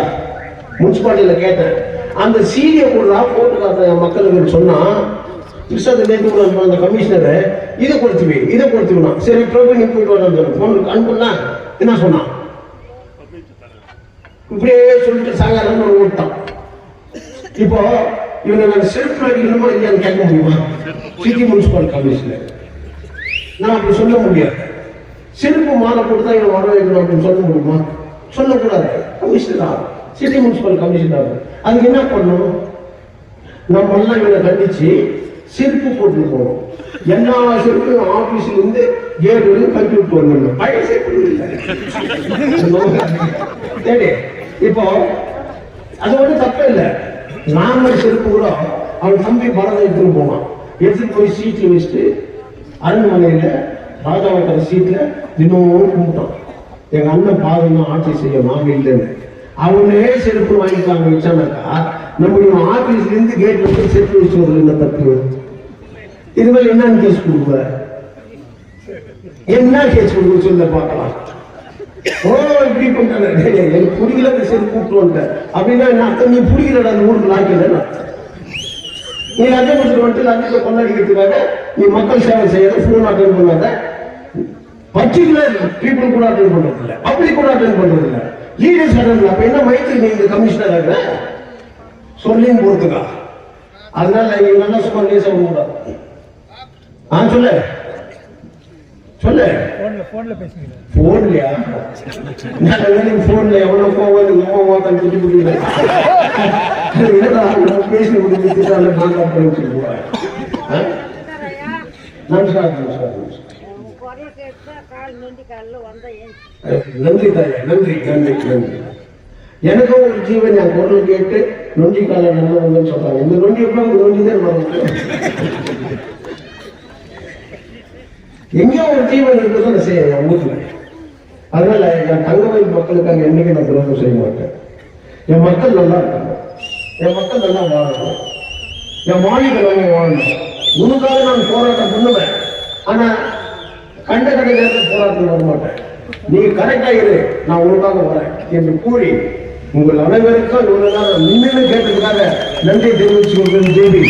Speaker 4: முனிசிபாலிட்டியில கேட்டேன். அந்த சீடியை கூட போட்டு காத்த மக்களுக்கு சொன்னா அந்த கமிஷனர் இதை கொடுத்துவே இதை கொடுத்துக்கணும். சரி பிரபு நீ போயிட்டு வரணும் அனுப்புனா என்ன சொன்னான்? இப்படியே சொல்லிட்டு சாயங்காலம் விட்டான். இப்போ இவங்க செல்ஃப் அடிக்கணுமா இல்லையான்னு கேட்க முடியுமா? சிட்டி முனிசிபல் கமிஷனர் நான் அப்படி சொல்ல முடியாது. செருப்பு மாலை போட்டுதான் இவன் வர வைக்கணும் அப்படின்னு சொல்ல முடியுமா? சொல்லக்கூடாது. கமிஷனர் சிட்டி முனிசிபல் கமிஷனர் அதுக்கு என்ன பண்ணணும்? நம்ம எல்லாம் இவனை கண்டிச்சு செருப்பு போட்டு போகணும். எல்லா செருப்பும் ஆபீஸ்ல இருந்து கேட் வரைக்கும் கட்டி விட்டு வந்துடணும். பழைய செருப்பு இல்லை. இப்போ அது ஒன்றும் தப்பே இல்லை. நாங்கள் செருப்பு கூட அவன் தம்பி பரதம் எடுத்துன்னு போனான். எடுத்துட்டு போய் சீட்ல வச்சுட்டு அரண்மனையில ராஜாவோட சீட்ல தினமும் கும்பிட்டான். எங்க அண்ணன் பாதம் ஆட்சி செய்ய நாங்க இல்லைன்னு அவனே செருப்பு வாங்கிட்டாங்க வச்சானாக்கா நம்மளுடைய ஆபீஸ்ல இருந்து கேட் வந்து செருப்பு வச்சு வரல. என்ன தப்பு? இதுமாதிரி என்னன்னு கேஸ் கொடுப்ப? என்ன கேஸ் கொடுக்க சொல்ல பார்க்கலாம். ஓ இப்படி பண்றாங்க, எனக்கு பிடிக்கல அந்த செருப்பு கூப்பிட்டு வந்துட்டேன் அப்படின்னா என்ன அர்த்தம்? நீ பிடிக்கலடா அந்த ஊருக்கு லாக்கல. நீ லஞ்சம் கொடுத்துட்டு வந்துட்டு லஞ்சத்தை கொண்டாடிக்கிறதுக்காக நீ மக்கள் சேவை செய்யற ஃபோன் அட்டன் பண்ணாத. பர்டிகுலர் பீப்புள் கூட அட்டன் பண்றது இல்லை, பப்ளிக் கூட அட்டன் பண்றது இல்லை, லீடர்ஸ் அட்டன். அப்ப என்ன மைத்திரி நீங்க கமிஷனர் ஆகிற சொல்லியும் போறதுக்கா? அதனால நீங்க நல்லா சும்மா லேசா கூடாது. சொல்லு சொல்லு. போன்லயா? போன்ல எவ்வளவு போவாது குட்டி குட்டி பேசி நமஸ்காரம். நன்றி தாயா, நன்றி நன்றி நன்றி. எனக்கும் ஒரு ஜீவன் என் குரல் கேட்டு நொண்டி காலம் நல்லா வந்தேன்னு சொல்றாங்க. இந்த நொண்டி எப்படி நொண்டி தான் வரும். எங்கேயோ ஒரு ஜீவன் இருக்குதான் செய்ய என் ஊர்ல. அதனால என் தங்கவயல் மக்களுக்காக என்னைக்கு நான் துரோகம் செய்ய மாட்டேன். என் மக்கள் நல்லா இருக்காங்க, என் மக்கள் நல்லா வாழணும், என் மாளிகை நல்லா வாழணும். உனக்காக நான் போராட்டம் பண்ணுவேன். ஆனா கண்ட கண்ட நேரத்தில் போராட்டம் வர மாட்டேன். நீங்க கரெக்டா இரு, நான் உனக்காக வரேன் என்று கூறி உங்கள் அனைவருக்கும் நின்று கேட்டதுக்காக நன்றி தெரிவிச்சு கொள்கிறேன். ஜெய்பி.